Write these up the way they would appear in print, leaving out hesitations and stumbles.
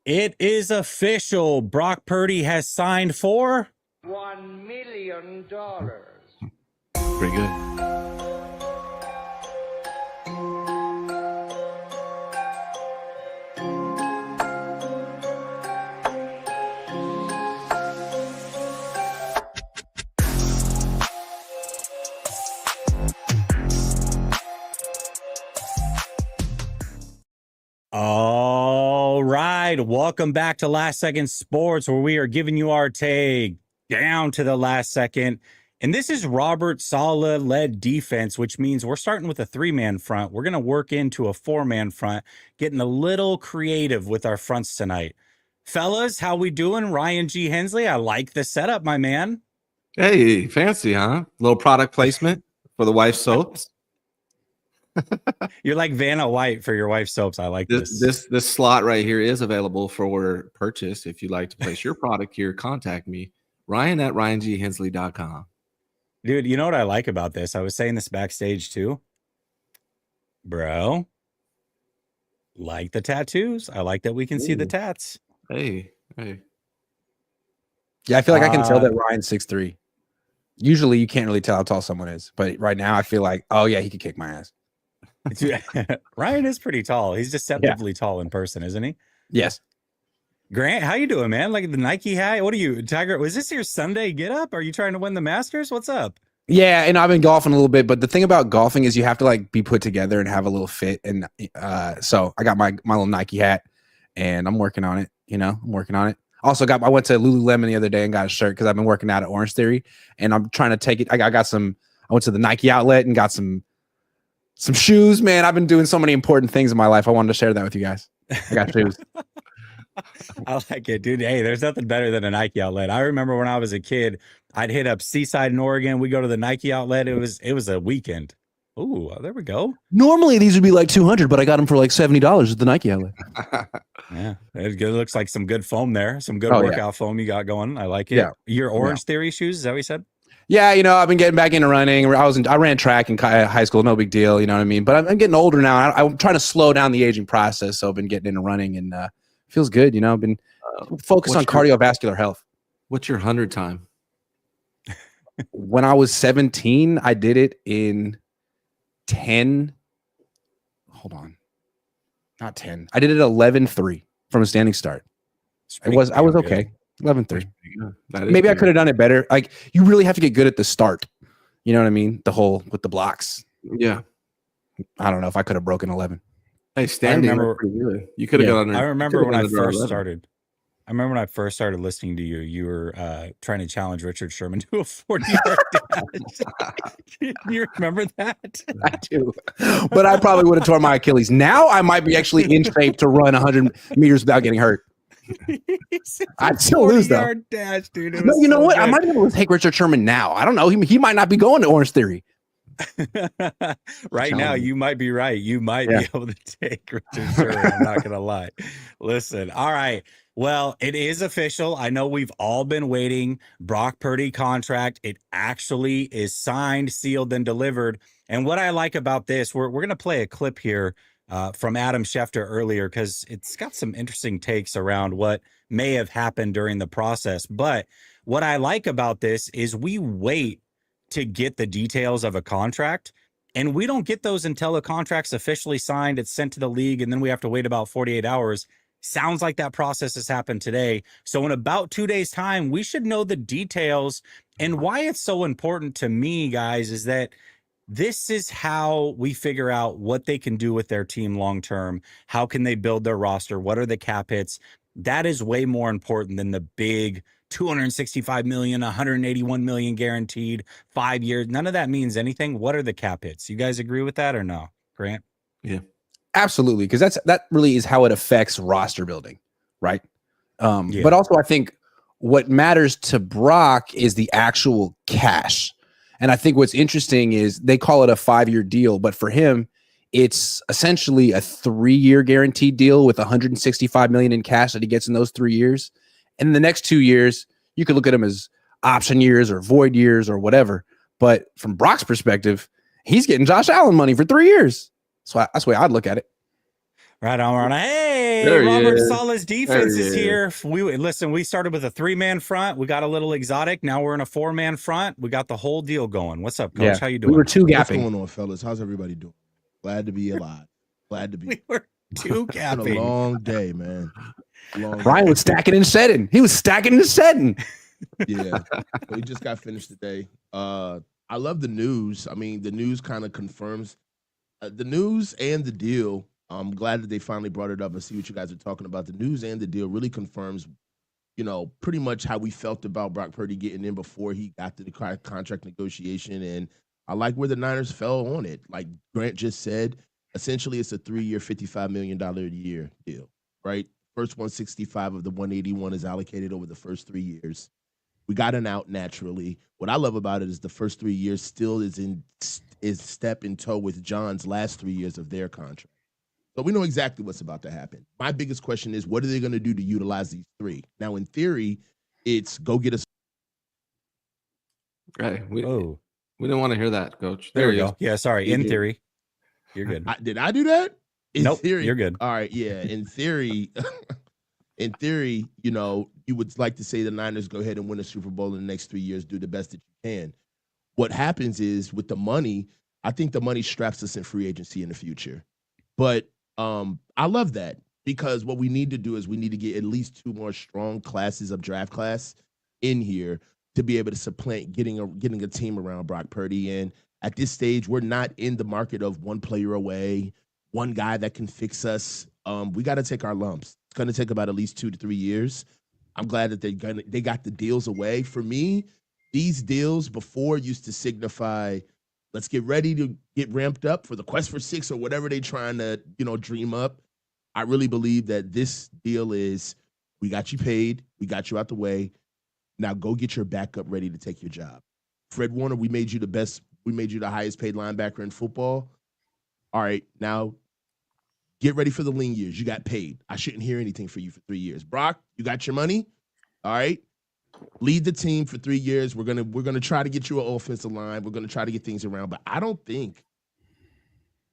It is official. Brock Purdy has signed for $1 million. Pretty good. All right. Welcome back to Last Second Sports, where we are giving you our take down to the last second. And this is Robert Saleh led defense, which means we're starting with a 3-man front. We're going to work into a 4-man front, getting a little creative with our fronts tonight. Fellas, how we doing? Ryan G Hensley, I like the setup, my man. Hey, fancy, huh? Little product placement for the wife's soaps. You're like Vanna White for your wife's soaps. I like this. This slot right here is available for purchase. If you'd like to place your product here, contact me, Ryan at RyanGHensley.com. Dude, you know what I like about this? I was saying this backstage too. Bro, like the tattoos. I like that we can see the tats. Hey. Yeah, I feel like I can tell that Ryan's 6'3". Usually you can't really tell how tall someone is, but right now I feel like, oh yeah, he could kick my ass. Ryan is pretty tall. He's deceptively tall in person, isn't he? Yes. Grant, how you doing, man? Like the Nike hat? What are you, Tiger? Was this your Sunday get up? Are you trying to win the Masters? What's up? Yeah, and I've been golfing a little bit, but the thing about golfing is you have to like be put together and have a little fit. And so I got my little Nike hat, and I'm working on it. I'm working on it. Also I went to Lululemon the other day and got a shirt because I've been working out at Orange Theory, and I'm trying to take it. I went to the Nike outlet and got some shoes, man. I've been doing so many important things in my life. I wanted to share that with you guys. I got shoes. I like it, dude. Hey, there's nothing better than a Nike outlet. I remember when I was a kid, I'd hit up Seaside in Oregon. We go to the Nike outlet. It was a weekend. Ooh, there we go. Normally these would be like $200, but I got them for like $70 at the Nike outlet. Yeah, it looks like some good foam there. Some good workout foam you got going. I like it. Yeah. Your Orange Theory shoes, is that what you said? Yeah, I've been getting back into running. I ran track in high school, no big deal, you know what I mean? But I'm getting older now. I'm trying to slow down the aging process, so I've been getting into running, and feels good, I've been focused on cardiovascular health. What's your 100 time? When I was 17, I did it in 10. Hold on. Not 10. I did it 11:3 from a standing start. I was okay. 11:3. Maybe I could have done it better. Like, you really have to get good at the start. You know what I mean? The whole with the blocks. Yeah. I don't know if I could have broken 11. Hey, standing. You could have got under. I remember when I first started. I remember when I first started listening to you. You were trying to challenge Richard Sherman to a 40-yard dash. Do you remember that? I do. But I probably would have torn my Achilles. Now I might be actually in shape to run 100 meters without getting hurt. I'd still lose though. Dash, dude. No, you know what? I might be able to take Richard Sherman now. I don't know. He might not be going to Orange Theory. Right now, you might be right. You might be able to take Richard Sherman. I'm not gonna lie. Listen, all right. Well, it is official. I know we've all been waiting. Brock Purdy contract. It actually is signed, sealed, and delivered. And what I like about this, we're gonna play a clip here from Adam Schefter earlier, because it's got some interesting takes around what may have happened during the process. But what I like about this is we wait to get the details of a contract, and we don't get those until the contract's officially signed. It's sent to the league, and then we have to wait about 48 hours. Sounds like that process has happened today. So in about 2 days' time, we should know the details. And why it's so important to me, guys, is that this is how we figure out what they can do with their team long term. How can they build their roster? What are the cap hits? That is way more important than the big 265 million, 181 million guaranteed, 5 years. None of that means anything. What are the cap hits? You guys agree with that or no, Grant? Yeah, absolutely. Because that really is how it affects roster building, right? But also I think what matters to Brock is the actual cash. And I think what's interesting is they call it a 5-year deal, but for him, it's essentially a 3-year guaranteed deal with 165 million in cash that he gets in those 3 years. And in the next 2 years, you could look at them as option years or void years or whatever. But from Brock's perspective, he's getting Josh Allen money for 3 years. So that's the way I'd look at it. Right on. Hey, There he Robert is. Saleh's defense is here. We started with a 3-man front. We got a little exotic. Now we're in a 4-man front. We got the whole deal going. What's up, Coach? Yeah. How you doing? We were two What's gapping. going on, fellas? How's everybody doing? Glad to be alive. Glad to be. We were two It's been a gapping. long day, man. Long Ryan day. was stacking and setting. He was stacking and setting. Yeah. We just got finished today. I love the news. I mean, the news kind of confirms the news and the deal. I'm glad that they finally brought it up and see what you guys are talking about. The news and the deal really confirms, pretty much how we felt about Brock Purdy getting in before he got to the contract negotiation. And I like where the Niners fell on it. Like Grant just said, essentially it's a 3-year, $55 million a year deal, right? First 165 of the 181 is allocated over the first 3 years. We got an out naturally. What I love about it is the first 3 years still is step in toe with John's last 3 years of their contract. So we know exactly what's about to happen. My biggest question is, what are they going to do to utilize these 3? Now, in theory, it's go get a. Right. We didn't want to hear that, Coach. There we go. Yeah, sorry. In theory, you're good. Did I do that? In nope, theory, you're good. All right, yeah. In theory, you would like to say the Niners go ahead and win a Super Bowl in the next 3 years, do the best that you can. What happens is with the money, I think the money straps us in free agency in the future. But I love that because what we need to do is we need to get at least 2 more strong classes of draft class in here to be able to supplant getting a team around Brock Purdy. And at this stage, we're not in the market of one player away, one guy that can fix us. We got to take our lumps. It's going to take about at least 2 to 3 years. I'm glad that they got the deals away. For me, these deals before used to signify, let's get ready to get ramped up for the quest for 6 or whatever they're trying to, dream up. I really believe that this deal is, we got you paid, we got you out the way. Now go get your backup ready to take your job. Fred Warner, we made you the highest paid linebacker in football. All right, now get ready for the lean years. You got paid. I shouldn't hear anything for you for 3 years. Brock, you got your money. All right. Lead the team for 3 years. We're gonna try to get you an offensive line. We're gonna try to get things around. But I don't think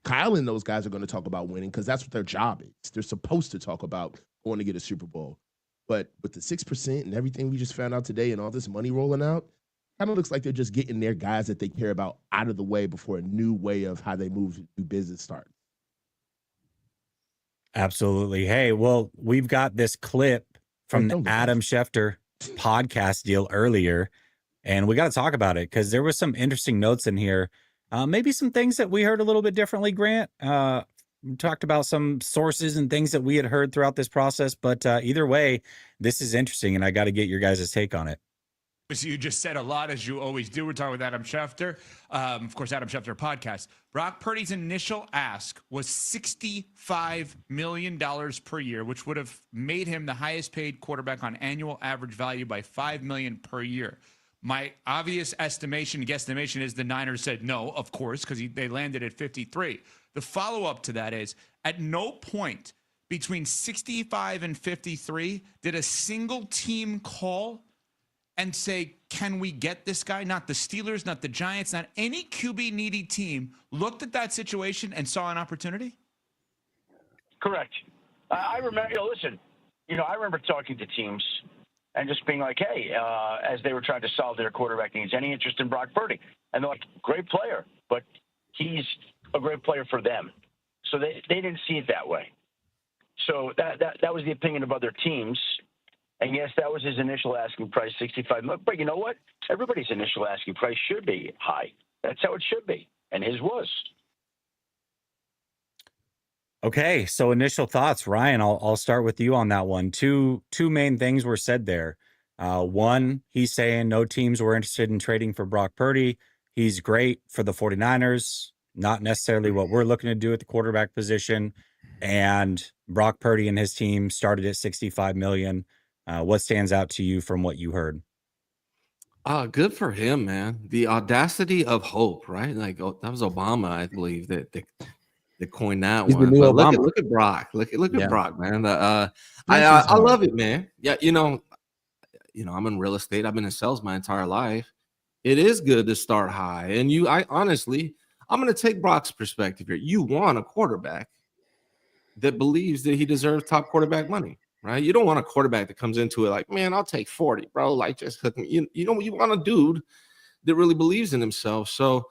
Kyle and those guys are going to talk about winning because that's what their job is. They're supposed to talk about going to get a Super Bowl. But with the 6% and everything we just found out today and all this money rolling out, kind of looks like they're just getting their guys that they care about out of the way before a new way of how they do business starts. Absolutely. Hey, well, we've got this clip from the Adam Schefter podcast deal earlier, and we got to talk about it because there was some interesting notes in here. Maybe some things that we heard a little bit differently, Grant. We talked about some sources and things that we had heard throughout this process, but either way, this is interesting, and I got to get your guys' take on it. You just said a lot, as you always do. We're talking with Adam Schefter. Of course, Adam Schefter podcast. Brock Purdy's initial ask was $65 million per year, which would have made him the highest paid quarterback on annual average value by $5 million per year. My obvious guesstimation is the Niners said no, of course, because they landed at 53. The follow-up to that is, at no point between 65 and 53 did a single team call and say, can we get this guy? Not the Steelers, not the Giants, not any QB-needy team looked at that situation and saw an opportunity? Correct. I remember, I remember talking to teams and just being like, hey, as they were trying to solve their quarterback needs, any interest in Brock Purdy? And they're like, great player, but he's a great player for them. So they didn't see it that way. So that was the opinion of other teams. And yes, that was his initial asking price, $65 million. But you know what? Everybody's initial asking price should be high. That's how it should be. And his was. Okay, so initial thoughts, Ryan. I'll start with you on that one. Two main things were said there. One, he's saying no teams were interested in trading for Brock Purdy. He's great for the 49ers, not necessarily what we're looking to do at the quarterback position. And Brock Purdy and his team started at $65 million. What stands out to you from what you heard? Good for him, man. The audacity of hope, right? Like that was Obama, I believe, that coined that He's one. The new But Obama. look at Brock. Look at Brock, man. I love it, man. Yeah, I'm in real estate. I've been in sales my entire life. It is good to start high. And honestly, I'm going to take Brock's perspective here. You want a quarterback that believes that he deserves top quarterback money, right? You don't want a quarterback that comes into it like, man, I'll take 40, bro. Like, just hook me. You want a dude that really believes in himself. So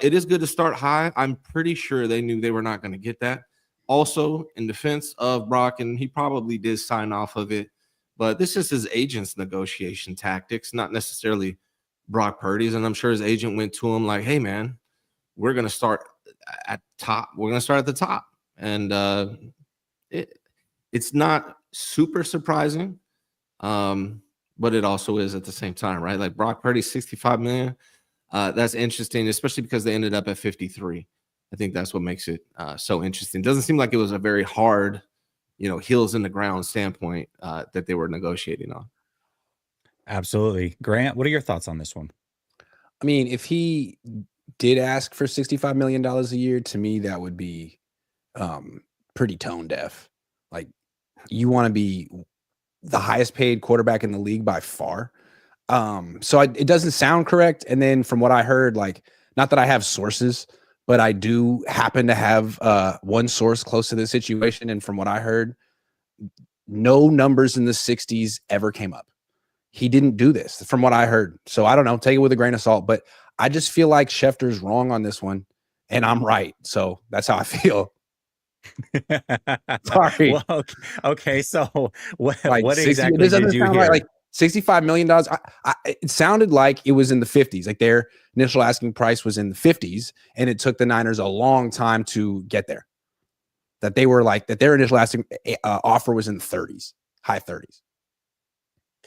it is good to start high. I'm pretty sure they knew they were not going to get that. Also, in defense of Brock, and he probably did sign off of it, but this is his agent's negotiation tactics, not necessarily Brock Purdy's. And I'm sure his agent went to him like, hey, man, we're going to start at top. We're going to start at the top. And it's not super surprising, but it also is at the same time, right? Like Brock Purdy, $65 million. That's interesting, especially because they ended up at 53. I think that's what makes it so interesting. Doesn't seem like it was a very hard, heels in the ground standpoint that they were negotiating on. Absolutely. Grant, what are your thoughts on this one? I mean, if he did ask for $65 million a year, to me, that would be pretty tone deaf. Like, you want to be the highest paid quarterback in the league by far. So it doesn't sound correct. And then from what I heard, like, not that I have sources, but I do happen to have one source close to this situation. And from what I heard, no numbers in the 60s ever came up. He didn't do this from what I heard. So I don't know, take it with a grain of salt, but I just feel like Schefter's wrong on this one and I'm right. So that's how I feel. Sorry. Well, okay. So what 60, exactly did you hear? Right. Like $65 million. It sounded like it was in the 50s. Like their initial asking price was in the 50s, and it took the Niners a long time to get there. That their initial asking offer was in the 30s, high 30s.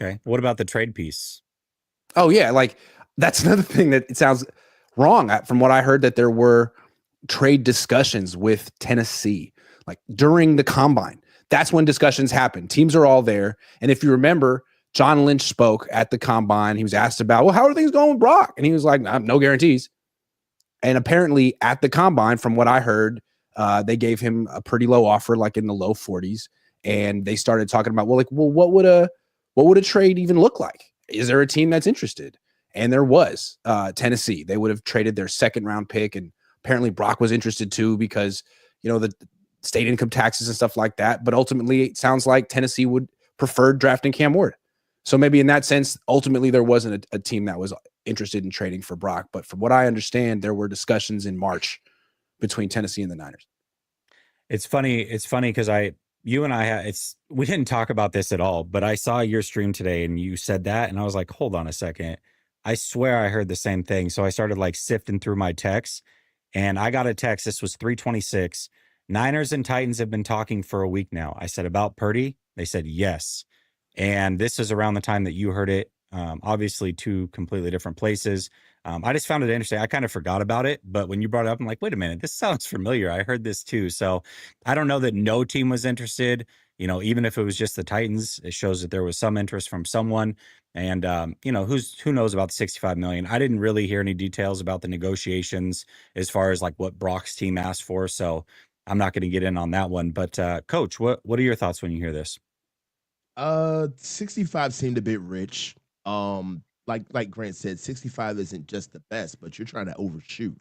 Okay. What about the trade piece? Oh yeah, like that's another thing that it sounds wrong. From what I heard, that there were trade discussions with Tennessee, like during the combine. That's when discussions happen. Teams are all there. And if you remember, John Lynch spoke at the combine. He was asked about, well, how are things going with Brock? And he was like, no guarantees. And apparently at the combine, from what I heard, they gave him a pretty low offer, like in the low 40s. And they started talking about, what would a trade even look like? Is there a team that's interested? And there was Tennessee. They would have traded their second round pick. And apparently Brock was interested too, because, the state income taxes and stuff like that. But ultimately it sounds like Tennessee would prefer drafting Cam Ward. So maybe in that sense, ultimately there wasn't a team that was interested in trading for Brock. But from what I understand, there were discussions in March between Tennessee and the Niners. It's funny because we didn't talk about this at all, but I saw your stream today and you said that, and I was like, hold on a second. I swear I heard the same thing. So I started like sifting through my texts, and I got a text. This was 3:26. Niners and Titans have been talking for a week now. I said, about Purdy? They said yes. And this is around the time that you heard it. Obviously two completely different places. I just found it interesting. I kind of forgot about it, but when you brought it up, I'm like, wait a minute, this sounds familiar. I heard this too. So I don't know that no team was interested. Even if it was just the Titans, it shows that there was some interest from someone. And who knows about the $65 million? I didn't really hear any details about the negotiations as far as like what Brock's team asked for. So I'm not going to get in on that one. But Coach, what are your thoughts when you hear this? 65 seemed a bit rich. Like Grant said, 65 isn't just the best, but you're trying to overshoot.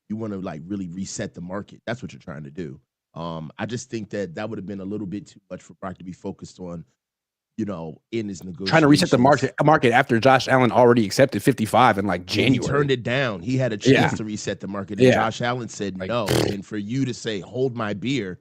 You want to like really reset the market. That's what you're trying to do. I just think that would have been a little bit too much for Brock to be focused on, in his negotiations. Trying to reset the market after Josh Allen already accepted 55 in like January. He turned it down. He had a chance to reset the market, and Josh Allen said no. And for you to say, hold my beer,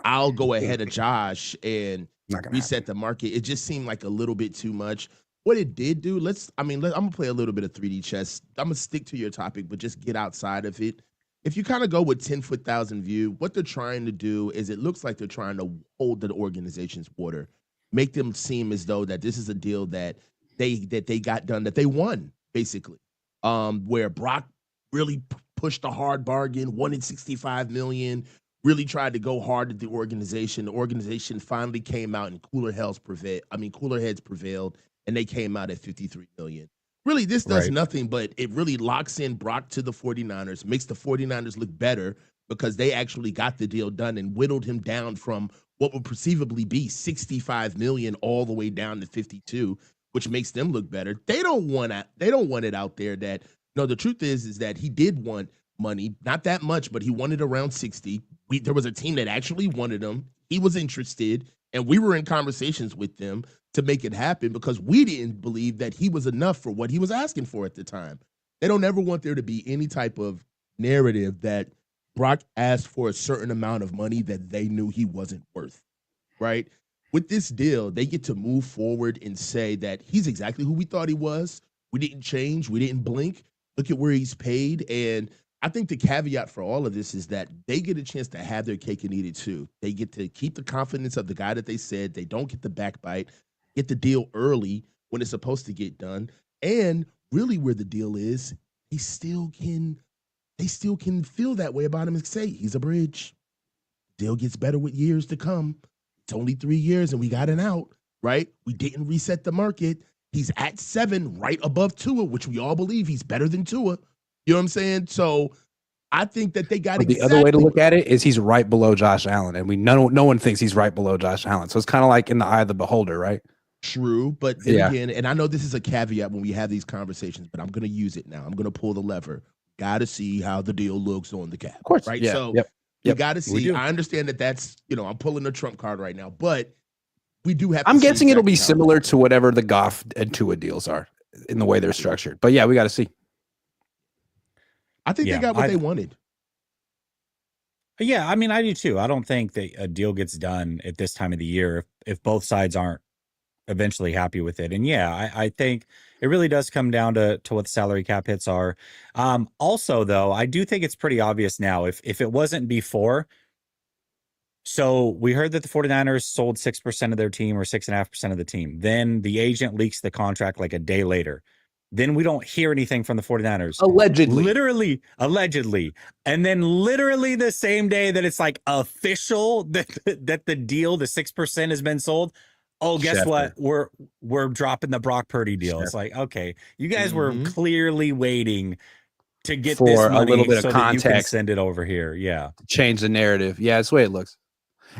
I'll go ahead of Josh and reset the market. It just seemed like a little bit too much. What it did do, I'm gonna play a little bit of 3D chess. I'm gonna stick to your topic, but just get outside of it. If you kind of go with 10,000 view, what they're trying to do is it looks like they're trying to hold the organization's water, make them seem as though that this is a deal that they got done, that they won, basically. Where Brock really pushed a hard bargain, wanted $65 million, really tried to go hard at the organization. The organization finally came out and cooler heads prevailed, and they came out at $53 million. Really, this does nothing, but it really locks in Brock to the 49ers, makes the 49ers look better because they actually got the deal done and whittled him down from what would perceivably be $65 million all the way down to 52, which makes them look better. They don't want it out there that, no, the truth is that he did want money, not that much, but he wanted around 60. there was a team that actually wanted him. He was interested, and we were in conversations with them to make it happen because we didn't believe that he was enough for what he was asking for at the time. They don't ever want there to be any type of narrative that Brock asked for a certain amount of money that they knew he wasn't worth, right? With this deal, they get to move forward and say that he's exactly who we thought he was. We didn't change. We didn't blink. Look at where he's paid. And I think the caveat for all of this is that they get a chance to have their cake and eat it too. They get to keep the confidence of the guy that they said. They don't get the backbite, get the deal early when it's supposed to get done. And really where the deal is, they still can feel that way about him and say, he's a bridge. Deal gets better with years to come. It's only 3 years and we got an out, right? We didn't reset the market. He's at 7, right above Tua, which we all believe he's better than Tua. You know what I'm saying? So I think that they got the other way to look at it is he's right below Josh Allen, and no one thinks he's right below Josh Allen. So it's kind of like in the eye of the beholder, right? True, but then again, and I know this is a caveat when we have these conversations, but I'm going to use it now. I'm going to pull the lever. Got to see how the deal looks on the cap. Of course, right? Yeah. So you got to see. I understand that that's, I'm pulling the trump card right now, but we do have. I'm guessing it'll be similar to whatever the Goff and Tua deals are in the way they're structured. But yeah, we got to see. I think they got what they wanted. Yeah, I mean, I do too. I don't think that a deal gets done at this time of the year if both sides aren't eventually happy with it. And yeah, I think it really does come down to what the salary cap hits are. Also, though, I do think it's pretty obvious now. If it wasn't before, so we heard that the 49ers sold 6% of their team or 6.5% of the team. Then the agent leaks the contract like a day later. Then we don't hear anything from the 49ers. Allegedly. And then literally the same day that it's like official that the deal, the 6% has been sold. Oh, guess what? We're dropping the Brock Purdy deal. It's like, okay, you guys were clearly waiting to get for this money a little bit so of that you can context. send it over here. Yeah. Change the narrative. Yeah, that's the way it looks.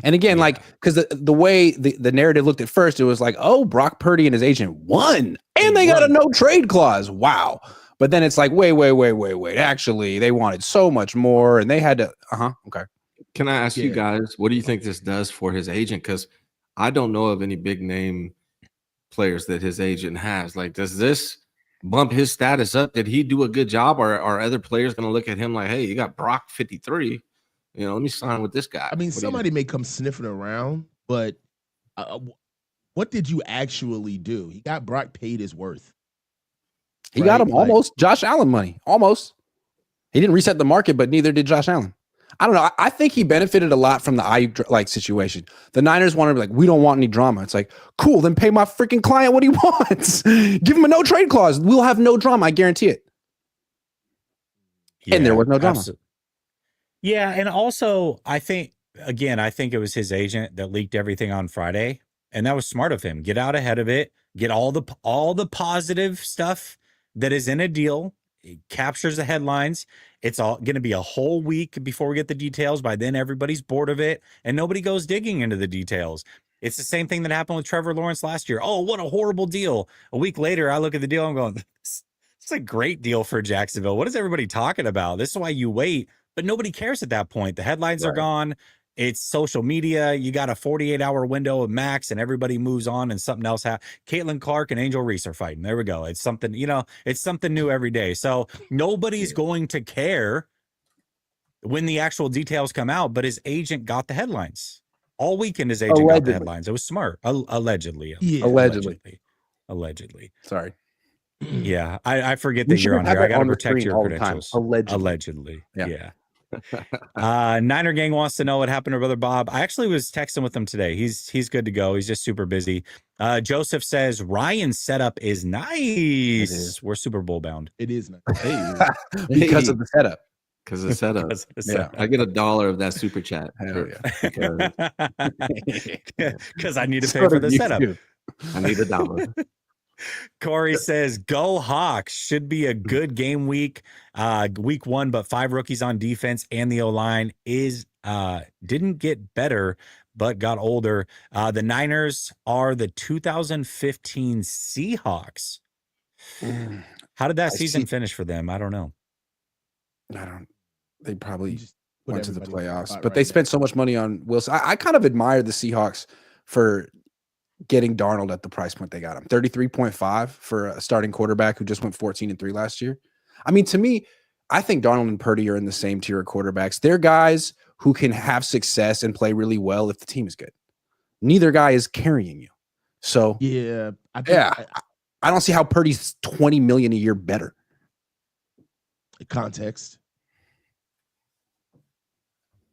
And again, like, because the way the narrative looked at first, it was like, oh, Brock Purdy and his agent won, and they got a no trade clause. Wow. But then it's like, wait. Actually, they wanted so much more, and they had to. Okay. Can I ask you guys, what do you think this does for his agent? Because I don't know of any big name players that his agent has. Like, does this bump his status up? Did he do a good job, or are other players going to look at him like, hey, you got Brock 53? Let me sign with this guy. I mean, somebody may come sniffing around, but what did you actually do? He got Brock paid his worth. He got him almost Josh Allen money. Almost. He didn't reset the market, but neither did Josh Allen. I don't know. I think he benefited a lot from the situation. The Niners wanted to be like, we don't want any drama. It's like, cool, then pay my freaking client what he wants. Give him a no trade clause. We'll have no drama. I guarantee it. And there was no drama. Absolutely. Yeah, and also I think it was his agent that leaked everything on Friday, and that was smart of him. Get out ahead of it, get all the positive stuff that is in a deal. It captures the headlines. It's all going to be a whole week before we get the details. By then, everybody's bored of it, and nobody goes digging into the details. It's the same thing that happened with Trevor Lawrence last year. Oh, what a horrible deal. A week later, I look at the deal, I'm going, it's a great deal for Jacksonville. What is everybody talking about? This is why you wait. But nobody cares at that point. The headlines are gone. It's social media. You got a 48-hour window of max, and everybody moves on, and something else happens. Caitlin Clark and Angel Reese are fighting. There we go. It's something, it's something new every day. So nobody's going to care when the actual details come out, but his agent got the headlines. All weekend, his agent got the headlines. It was smart. Allegedly. Yeah. Allegedly. Sorry. Yeah. I forget that you're on here. I got to protect your credentials. Allegedly. Yeah. Niner Gang wants to know what happened to Brother Bob. I actually was texting with him today. He's good to go. He's just super busy. Joseph says Ryan's setup is nice. We're Super Bowl bound. It is nice. Because of the setup. Because of the setup. I get $1 of that super chat. Because I need to pay for the setup. I need $1. Corey says, go Hawks. Should be a good game week. Week 1, but 5 rookies on defense, and the O-line didn't get better, but got older. The Niners are the 2015 Seahawks. How did that season finish for them? I don't know. They probably went to the everybody in the playoffs, spot but right they now. spent so much money on Wilson. I kind of admire the Seahawks for getting Darnold at the price point they got him. 33.5 for a starting quarterback who just went 14-3 last year. I mean, to me, I think Darnold and Purdy are in the same tier of quarterbacks. They're guys who can have success and play really well if the team is good. Neither guy is carrying you. So Yeah, I think I don't see how Purdy's $20 million a year better. context.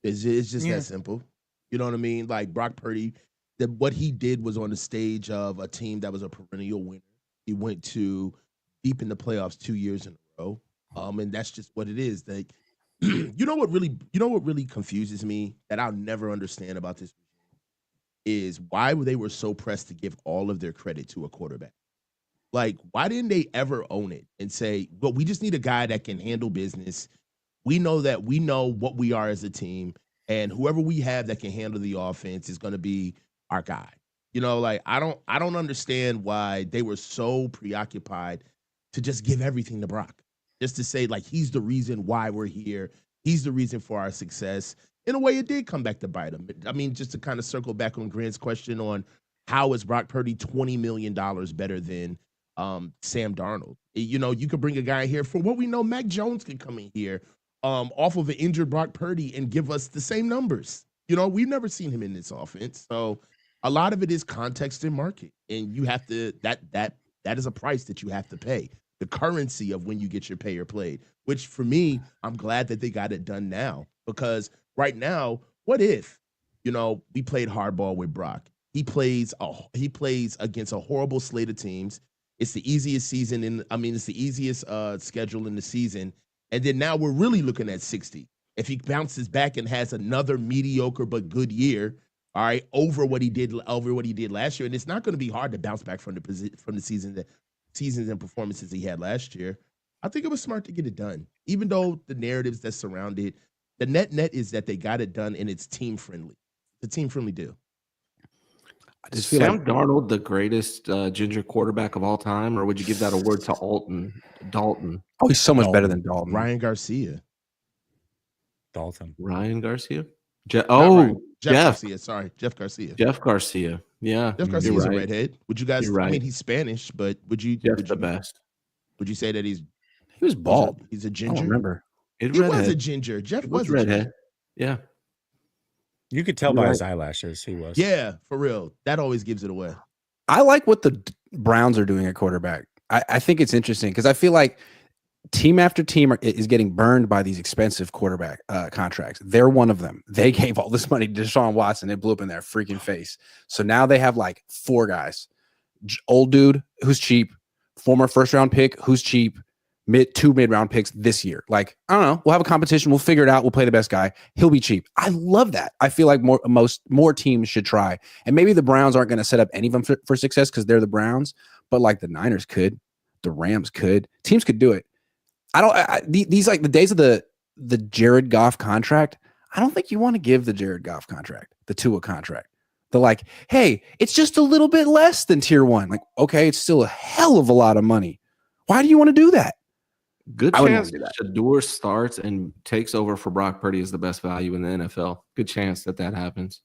It's just that simple. You know what I mean? Like Brock Purdy, what he did was on the stage of a team that was a perennial winner. He went to deep in the playoffs 2 years in a row. And that's just what it is. That you know what really confuses me that I'll never understand about this is why they were so pressed to give all of their credit to a quarterback. Like, why didn't they ever own it and say, well, we just need a guy that can handle business. We know what we are as a team, and whoever we have that can handle the offense is going to be our guy. You know, like I don't understand why they were so preoccupied to just give everything to Brock. Just to say, like, he's the reason why we're here. He's the reason for our success. In a way, it did come back to bite him. I mean, just to kind of circle back on Grant's question on how is Brock Purdy $20 million better than Sam Darnold? You know, you could bring a guy here for what we know. Mac Jones can come in here off of an injured Brock Purdy and give us the same numbers. You know, we've never seen him in this offense. So a lot of it is context and market. And you have to, that is a price that you have to pay. The currency of when you get your payer played, which for me, I'm glad that they got it done now, because right now, what if, you know, we played hardball with Brock? He plays against a horrible slate of teams. It's the easiest it's the easiest schedule in the season. And then now we're really looking at 60. If he bounces back and has another mediocre but good year, all right, over what he did last year, and it's not going to be hard to bounce back from the seasons and performances he had last year. I think it was smart to get it done, even though the narratives that surround it, the net is that they got it done and it's team friendly. It's a team friendly deal. I just feel Sam Darnold the greatest ginger quarterback of all time, or would you give that award to Dalton? Oh, he's so much better than Dalton. Ryan Garcia. Ryan Garcia? Jeff Garcia. Sorry, Jeff Garcia. Jeff Garcia. Yeah. Jeff Garcia's a redhead. Would you guys? I mean, he's Spanish, but would you? The best. Would you say that he was bald? He's a ginger. I don't remember. He was a ginger. Jeff was a redhead. Ginger. Yeah. You could tell by his eyelashes he was. Yeah, for real. That always gives it away. I like what the Browns are doing at quarterback. I think it's interesting because I feel like team after team is getting burned by these expensive quarterback contracts. They're one of them. They gave all this money to Deshaun Watson. It blew up in their freaking face. So now they have like 4 guys. Old dude who's cheap, former first-round pick who's cheap, two mid-round picks this year. Like, I don't know. We'll have a competition. We'll figure it out. We'll play the best guy. He'll be cheap. I love that. I feel like more teams should try. And maybe the Browns aren't going to set up any of them for success because they're the Browns, but like the Niners could, the Rams could, teams could do it. These like the days of the Jared Goff contract. I don't think you want to give the Jared Goff contract, the Tua contract. They're like, hey, it's just a little bit less than tier 1. Like, okay, it's still a hell of a lot of money. Why do you want to do that? Good chance Shador starts and takes over for Brock Purdy as the best value in the NFL. Good chance that happens.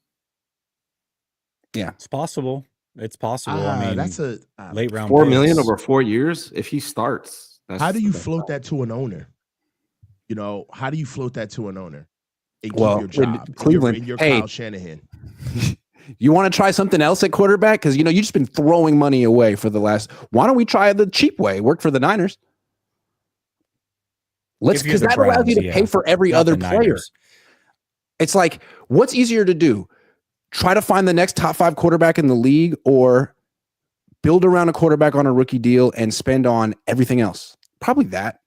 Yeah, it's possible. It's possible. I mean, that's a late round. $4 million over 4 years if he starts. How do you float that to an owner? You know, how do you float that to an owner? And well, keep your job, Cleveland, and you're Kyle Shanahan. You want to try something else at quarterback? Because you just been throwing money away for the last. Why don't we try the cheap way? Worked for the Niners. Because that allows you to pay for every other player. It's like, what's easier to do? Try to find the next top 5 quarterback in the league, or build around a quarterback on a rookie deal and spend on everything else? Probably that.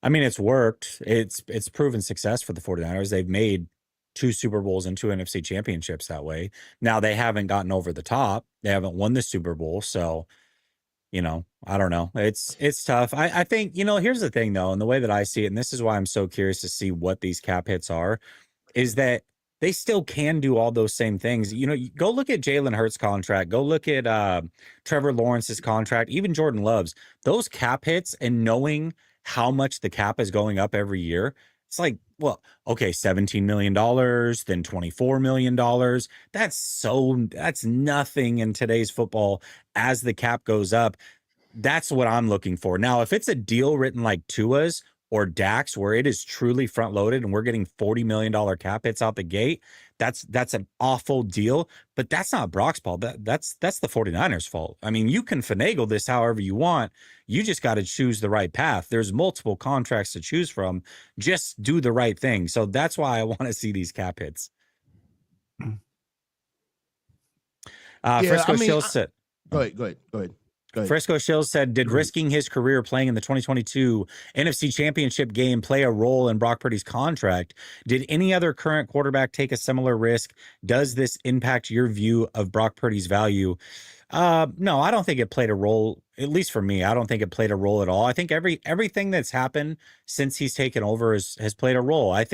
I mean, it's worked. It's proven success for the 49ers. They've made 2 Super Bowls and 2 NFC championships that way. Now they haven't gotten over the top. They haven't won the Super Bowl. So, I don't know. It's tough. I think, here's the thing though, and the way that I see it, and this is why I'm so curious to see what these cap hits are, is that they still can do all those same things. Go look at Jalen Hurts' contract. Go look at Trevor Lawrence's contract, even Jordan Love's. Those cap hits, and knowing how much the cap is going up every year, it's like, well, okay, $17 million, then $24 million. That's nothing in today's football as the cap goes up. That's what I'm looking for. Now, if it's a deal written like Tua's or Dak's, where it is truly front loaded and we're getting $40 million cap hits out the gate, that's an awful deal, but that's not Brock's fault. That's the 49ers fault. I mean, you can finagle this however you want. You just got to choose the right path. There's multiple contracts to choose from. Just do the right thing. So that's why I want to see these cap hits. Frisco Shills said, Go ahead. Frisco Shills said, did risking his career playing in the 2022 NFC Championship game play a role in Brock Purdy's contract? Did any other current quarterback take a similar risk? Does this impact your view of Brock Purdy's value? No, I don't think it played a role, at least for me. I don't think it played a role at all. I think everything that's happened since he's taken over has played a role. I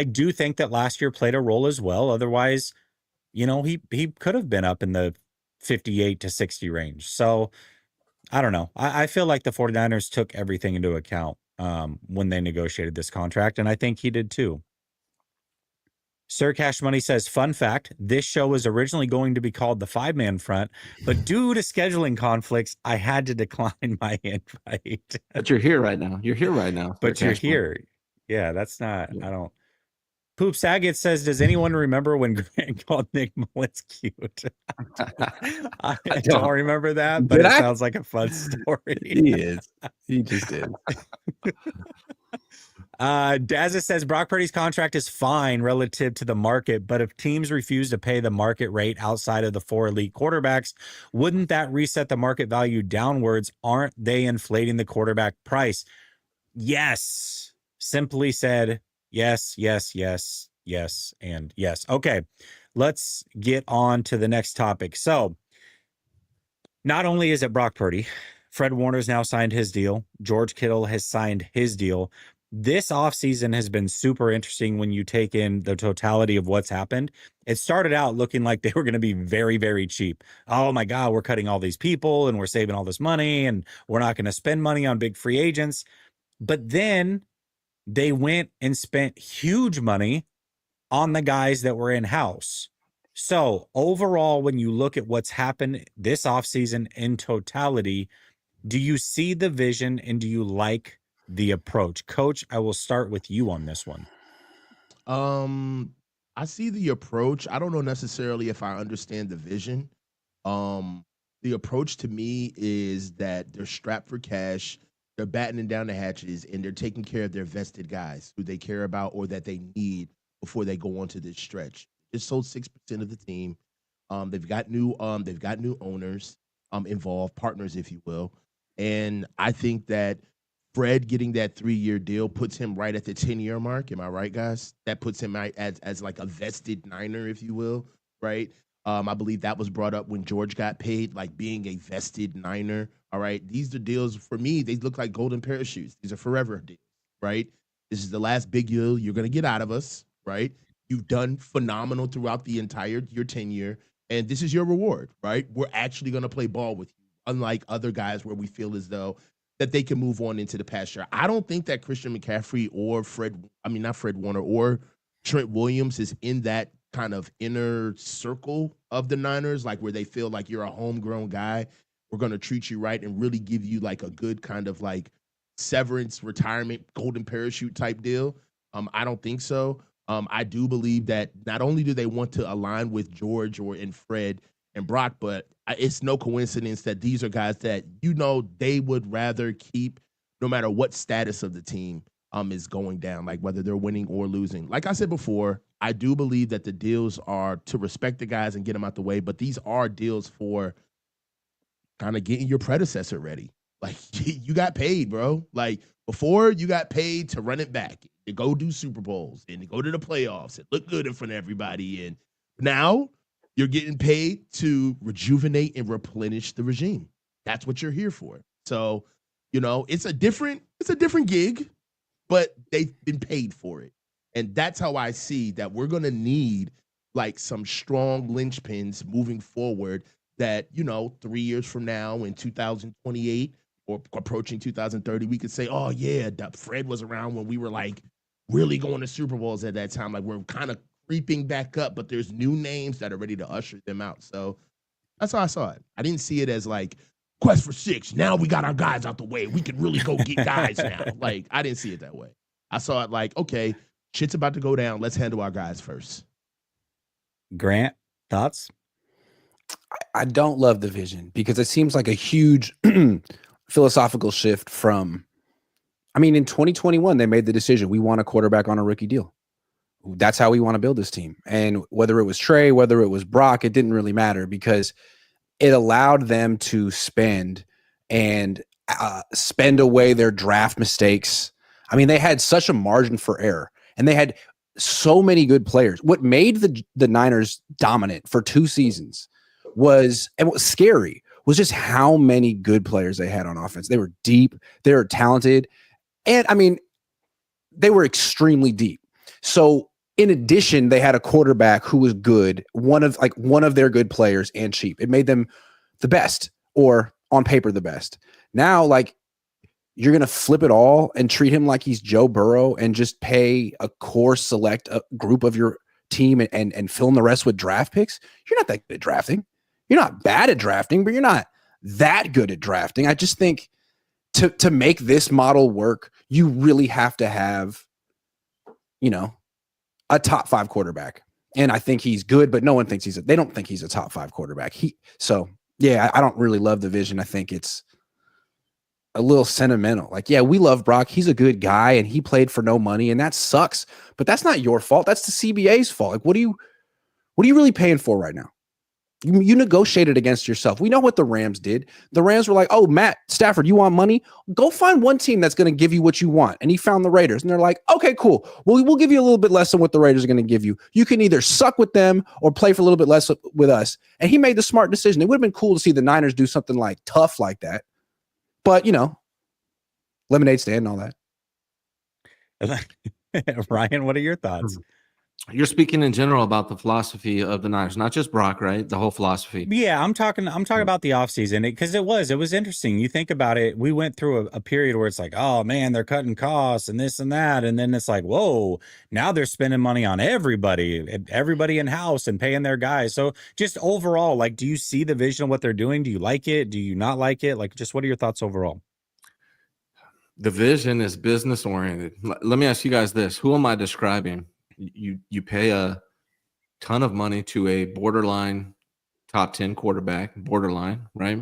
do think that last year played a role as well. Otherwise, he could have been up in the 58 to 60 range. So I don't know. I feel like the 49ers took everything into account when they negotiated this contract, and I think he did too. Sir Cash Money says, fun fact, this show was originally going to be called the 5-Man Front, but due to scheduling conflicts, I had to decline my invite. But you're here right now. But you're here. Yeah, that's not, I don't. Poop Saget says, does anyone remember when Grant called Nick Mullins cute? I don't remember that, but sounds like a fun story. He just did. Dazza says, Brock Purdy's contract is fine relative to the market, but if teams refuse to pay the market rate outside of the 4 elite quarterbacks, wouldn't that reset the market value downwards? Aren't they inflating the quarterback price? Yes. Simply said, yes, and yes. Okay, let's get on to the next topic. So not only is it Brock Purdy, Fred Warner's now signed his deal. George Kittle has signed his deal. This offseason has been super interesting when you take in the totality of what's happened. It started out looking like they were going to be very, very cheap. Oh my God, we're cutting all these people and we're saving all this money and we're not going to spend money on big free agents. But then they went and spent huge money on the guys that were in-house. So overall, when you look at what's happened this offseason in totality, do you see the vision and do you like the approach? Coach, I will start with you on this one. I see the approach. I don't know necessarily if I understand the vision. The approach to me is that they're strapped for cash. They're battening down the hatches, and they're taking care of their vested guys who they care about or that they need before they go onto this stretch. Just sold 6% of the team. They've got new owners involved, partners, if you will. And I think that Fred getting that 3-year deal puts him right at the 10-year mark. Am I right, guys? That puts him as like a vested Niner, if you will, right? I believe that was brought up when George got paid, like being a vested Niner. All right. These are deals for me. They look like golden parachutes. These are forever deals, right? This is the last big deal you're going to get out of us, right? You've done phenomenal throughout your tenure, and this is your reward, right? We're actually going to play ball with you, unlike other guys where we feel as though that they can move on into the pasture. I don't think that Christian McCaffrey or not Fred Warner or Trent Williams is in that kind of inner circle of the Niners, like where they feel like you're a homegrown guy. We're going to treat you right and really give you like a good kind of like severance, retirement, golden parachute type deal. I don't think so. I do believe that not only do they want to align with George and Fred and Brock, but it's no coincidence that these are guys that, they would rather keep no matter what status of the team is going down, like whether they're winning or losing. Like I said before, I do believe that the deals are to respect the guys and get them out the way, but these are deals for kind of getting your predecessor ready. Like, you got paid, bro. Like, before, you got paid to run it back, to go do Super Bowls, and to go to the playoffs and look good in front of everybody. And now you're getting paid to rejuvenate and replenish the regime. That's what you're here for. So, it's a different gig, but they've been paid for it. And that's how I see that we're going to need like some strong linchpins moving forward that, 3 years from now in 2028, or approaching 2030, we could say, oh yeah, Fred was around when we were like really going to Super Bowls at that time. Like we're kind of creeping back up, but there's new names that are ready to usher them out. So that's how I saw it. I didn't see it as like quest for 6. Now we got our guys out the way. We can really go get guys now. Like I didn't see it that way. I saw it like, okay, shit's about to go down. Let's handle our guys first. Grant, thoughts? I don't love the vision because it seems like a huge philosophical shift from, I mean, in 2021, they made the decision. We want a quarterback on a rookie deal. That's how we want to build this team. And whether it was Trey, whether it was Brock, it didn't really matter because it allowed them to spend away their draft mistakes. I mean, they had such a margin for error and they had so many good players. What made the Niners dominant for 2 seasons was, and what was scary was just how many good players they had on offense. They were deep, they were talented, and I mean, they were extremely deep. So in addition, they had a quarterback who was good, one of their good players and cheap. It made them the best, or on paper the best. Now, like, you're going to flip it all and treat him like he's Joe Burrow and just pay a core select a group of your team and fill in the rest with draft picks. You're not that good at drafting. You're not bad at drafting, but you're not that good at drafting. I just think to make this model work, you really have to have, a top 5 quarterback. And I think he's good, but no one thinks they don't think he's a top 5 quarterback. I don't really love the vision. I think it's a little sentimental. Like, yeah, we love Brock. He's a good guy and he played for no money and that sucks, but that's not your fault. That's the CBA's fault. Like, what are you really paying for right now? You negotiated against yourself. We know what the Rams did. The Rams were like, oh, Matt Stafford, you want money? Go find one team that's going to give you what you want. And he found the Raiders. And they're like, okay, cool. Well, we'll give you a little bit less than what the Raiders are going to give you. You can either suck with them or play for a little bit less with us. And he made the smart decision. It would have been cool to see the Niners do something like tough like that. But, lemonade stand and all that. Ryan, what are your thoughts? You're speaking in general about the philosophy of the Niners, not just Brock, right? The whole philosophy. Yeah, I'm talking about the offseason because it was interesting. You think about it, we went through a period where it's like, oh man, they're cutting costs and this and that. And then it's like, whoa, now they're spending money on everybody in house and paying their guys. So just overall, like, do you see the vision of what they're doing? Do you like it? Do you not like it? Like, just what are your thoughts overall? The vision is business oriented. Let me ask you guys this. Who am I describing? You pay a ton of money to a borderline top 10 quarterback, borderline, right?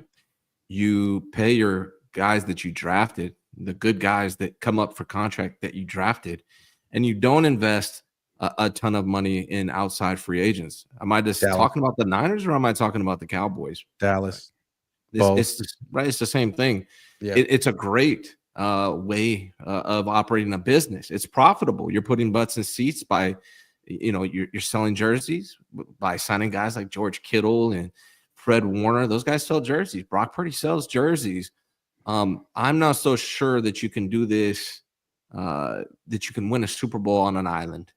You pay your guys that you drafted, the good guys that come up for contract that you drafted, and you don't invest a ton of money in outside free agents. Am I just talking about the Niners or am I talking about the Cowboys? Dallas. It's the same thing. Yeah. It's a great way of operating a business. It's profitable. You're putting butts in seats by, you're selling jerseys by signing guys like George Kittle and Fred Warner. Those guys sell jerseys. Brock Purdy sells jerseys. I'm not so sure that you can do this, that you can win a Super Bowl on an island,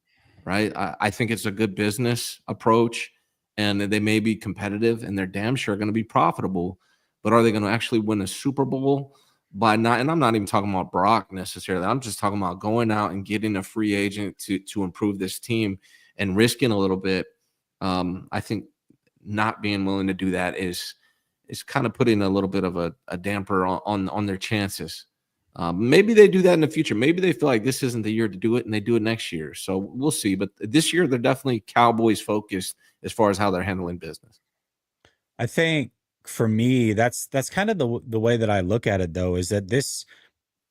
right? I think it's a good business approach and they may be competitive and they're damn sure going to be profitable, but are they going to actually win a Super Bowl? And I'm not even talking about Brock necessarily. I'm just talking about going out and getting a free agent to improve this team and risking a little bit. I think not being willing to do that is kind of putting a little bit of a damper on their chances. Maybe they do that in the future. Maybe they feel like this isn't the year to do it and they do it next year. So we'll see. But this year, they're definitely Cowboys focused as far as how they're handling business. I think, for me, that's kind of the way that I look at it, though, is that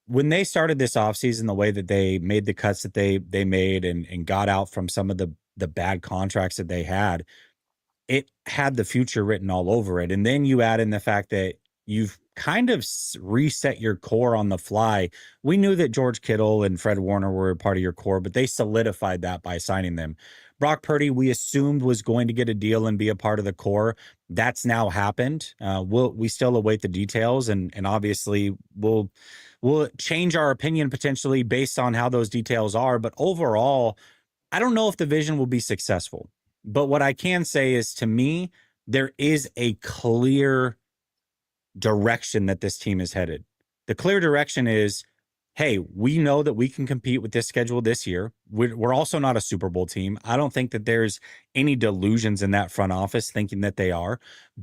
when they started this offseason, the way that they made the cuts that they made and got out from some of the bad contracts that they had, it had the future written all over it. And then you add in the fact that you've kind of reset your core on the fly. We knew that George Kittle and Fred Warner were part of your core, but they solidified that by signing them. Brock Purdy, we assumed was going to get a deal and be a part of the core. That's now happened. We still await the details, and obviously we'll change our opinion potentially based on how those details are. But overall, I don't know if the vision will be successful. But what I can say is, to me, there is a clear direction that this team is headed. The clear direction is, hey, we know that we can compete with this schedule this year. We're also not a Super Bowl team. I don't think that there's any delusions in that front office thinking that they are,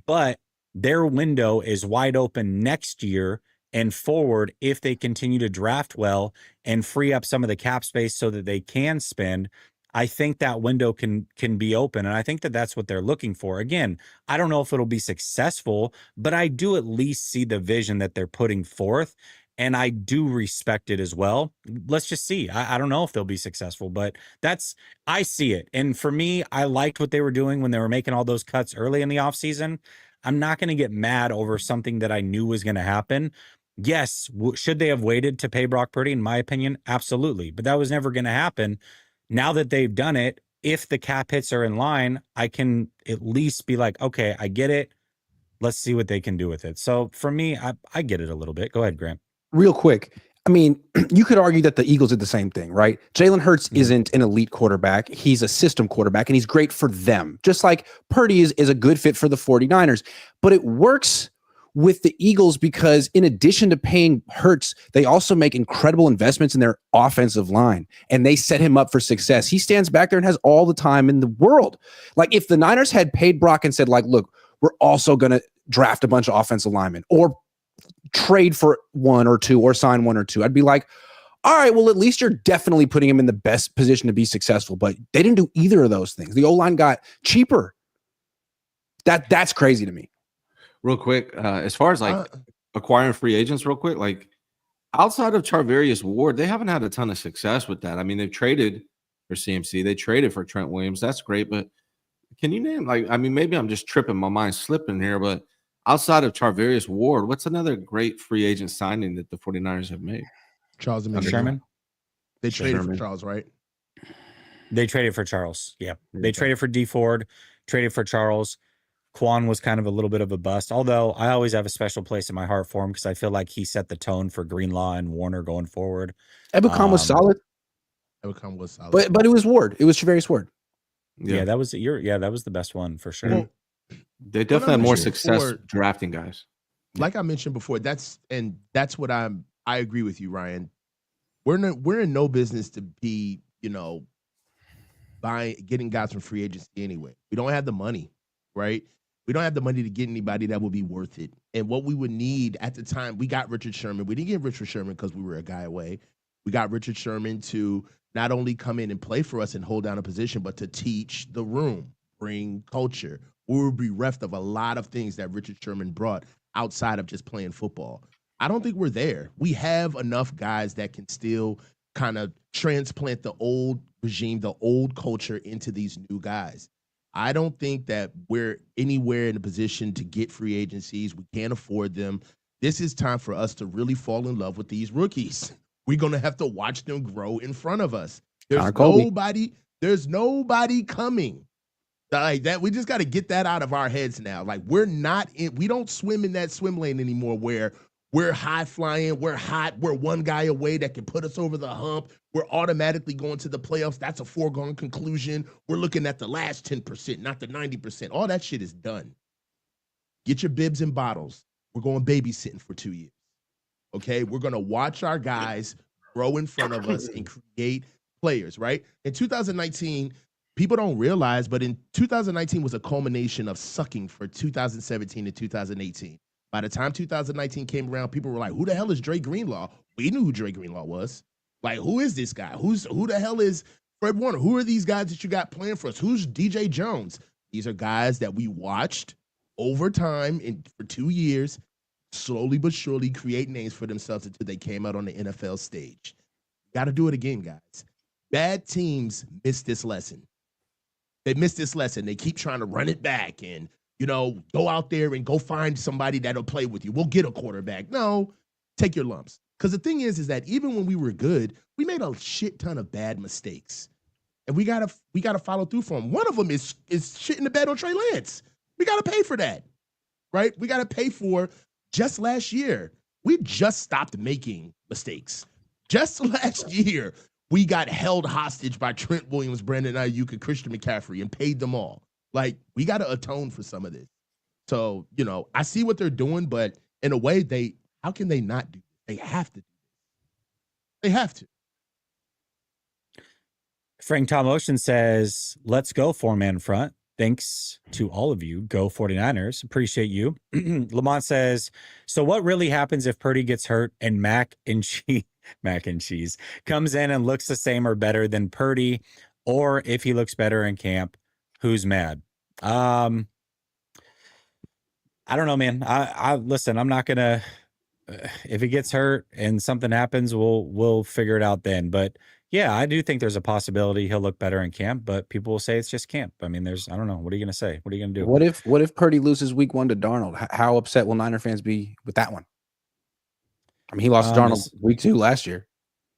but their window is wide open next year and forward if they continue to draft well and free up some of the cap space so that they can spend. I think that window can be open, and I think that that's what they're looking for. Again, I don't know if it'll be successful, but I do at least see the vision that they're putting forth, and I do respect it as well. Let's just see. I don't know if they'll be successful, but I see it. And for me, I liked what they were doing when they were making all those cuts early in the offseason. I'm not going to get mad over something that I knew was going to happen. Yes, should they have waited to pay Brock Purdy? In my opinion, absolutely. But that was never going to happen. Now that they've done it, if the cap hits are in line, I can at least be like, okay, I get it. Let's see what they can do with it. So for me, I get it a little bit. Go ahead, Grant. Real quick. I mean, you could argue that the Eagles did the same thing, right? Jalen Hurts isn't an elite quarterback. He's a system quarterback, and he's great for them. Just like Purdy is a good fit for the 49ers. But it works with the Eagles because in addition to paying Hurts, they also make incredible investments in their offensive line, and they set him up for success. He stands back there and has all the time in the world. Like if the Niners had paid Brock and said, like, look, we're also going to draft a bunch of offensive linemen or trade for one or two or sign one or two, I'd be like, all right, well, at least you're definitely putting him in the best position to be successful. But they didn't do either of those things. The O-line got cheaper. That's crazy to me. Real quick, as far as like acquiring free agents, real quick, like outside of Charvarius Ward, they haven't had a ton of success with that. I mean, they've traded for CMC, they traded for Trent Williams. That's great, but can you name maybe I'm just tripping, my mind's slipping here, but outside of Charvarius Ward, what's another great free agent signing that the 49ers have made? Charles and Sherman. They traded for Charles, right? They traded for Charles. Yeah. They traded for D Ford, traded for Charles. Cohn was kind of a little bit of a bust, although I always have a special place in my heart for him because I feel like he set the tone for Greenlaw and Warner going forward. Ebukam was solid. Ebukam was solid. But it was Ward. It was Charvarius Ward. Yeah, that was the best one for sure. Well, they definitely had more success drafting guys. Like I mentioned before, that's what I agree with you, Ryan. We're in no business to be, getting guys from free agency anyway. We don't have the money, right? We don't have the money to get anybody that would be worth it. And what we would need at the time, we got Richard Sherman. We didn't get Richard Sherman because we were a guy away. We got Richard Sherman to not only come in and play for us and hold down a position, but to teach the room, bring culture. We would be bereft of a lot of things that Richard Sherman brought outside of just playing football. I don't think we're there. We have enough guys that can still kind of transplant the old regime, the old culture into these new guys. I don't think that we're anywhere in a position to get free agencies. We can't afford them. This is time for us to really fall in love with these rookies. We're going to have to watch them grow in front of us. There's nobody coming like that. We just got to get that out of our heads now. Like we don't swim in that swim lane anymore where we're high flying, we're hot, we're one guy away that can put us over the hump. We're automatically going to the playoffs. That's a foregone conclusion. We're looking at the last 10%, not the 90%. All that shit is done. Get your bibs and bottles. We're going babysitting for 2 years. Okay? We're going to watch our guys grow in front of us and create players, right? In 2019, people don't realize, but in 2019 was a culmination of sucking for 2017 and 2018. By the time 2019 came around, people were like, who the hell is Dre Greenlaw? We knew who Dre Greenlaw was. Like, who is this guy? Who the hell is Fred Warner? Who are these guys that you got playing for us? Who's DJ Jones? These are guys that we watched over time for 2 years, slowly but surely create names for themselves until they came out on the NFL stage. Got to do it again, guys. Bad teams miss this lesson. They miss this lesson. They keep trying to run it back and, go out there and go find somebody that'll play with you. We'll get a quarterback. No, take your lumps. Because the thing is that even when we were good, we made a shit ton of bad mistakes. And we gotta follow through for them. One of them is shitting the bed on Trey Lance. We gotta pay for that, right? We gotta pay for just last year. We just stopped making mistakes. Just last year, we got held hostage by Trent Williams, Brandon Ayuk, and Christian McCaffrey and paid them all. Like, we got to atone for some of this. So, I see what they're doing, but in a way, how can they not do this? They have to. They have to. Frank Tom Ocean says, let's go 4-man front. Thanks to all of you. Go 49ers. Appreciate you. Lamont says, so what really happens if Purdy gets hurt and mac and cheese comes in and looks the same or better than Purdy, or if he looks better in camp, who's mad? I don't know, man. I listen, I'm not going to, if he gets hurt and something happens, we'll figure it out then. But yeah, I do think there's a possibility he'll look better in camp, but people will say it's just camp. I mean, I don't know. What are you going to say? What are you going to do? What if Purdy loses week 1 to Darnold? How upset will Niner fans be with that one? I mean, he lost to Darnold week 2 last year.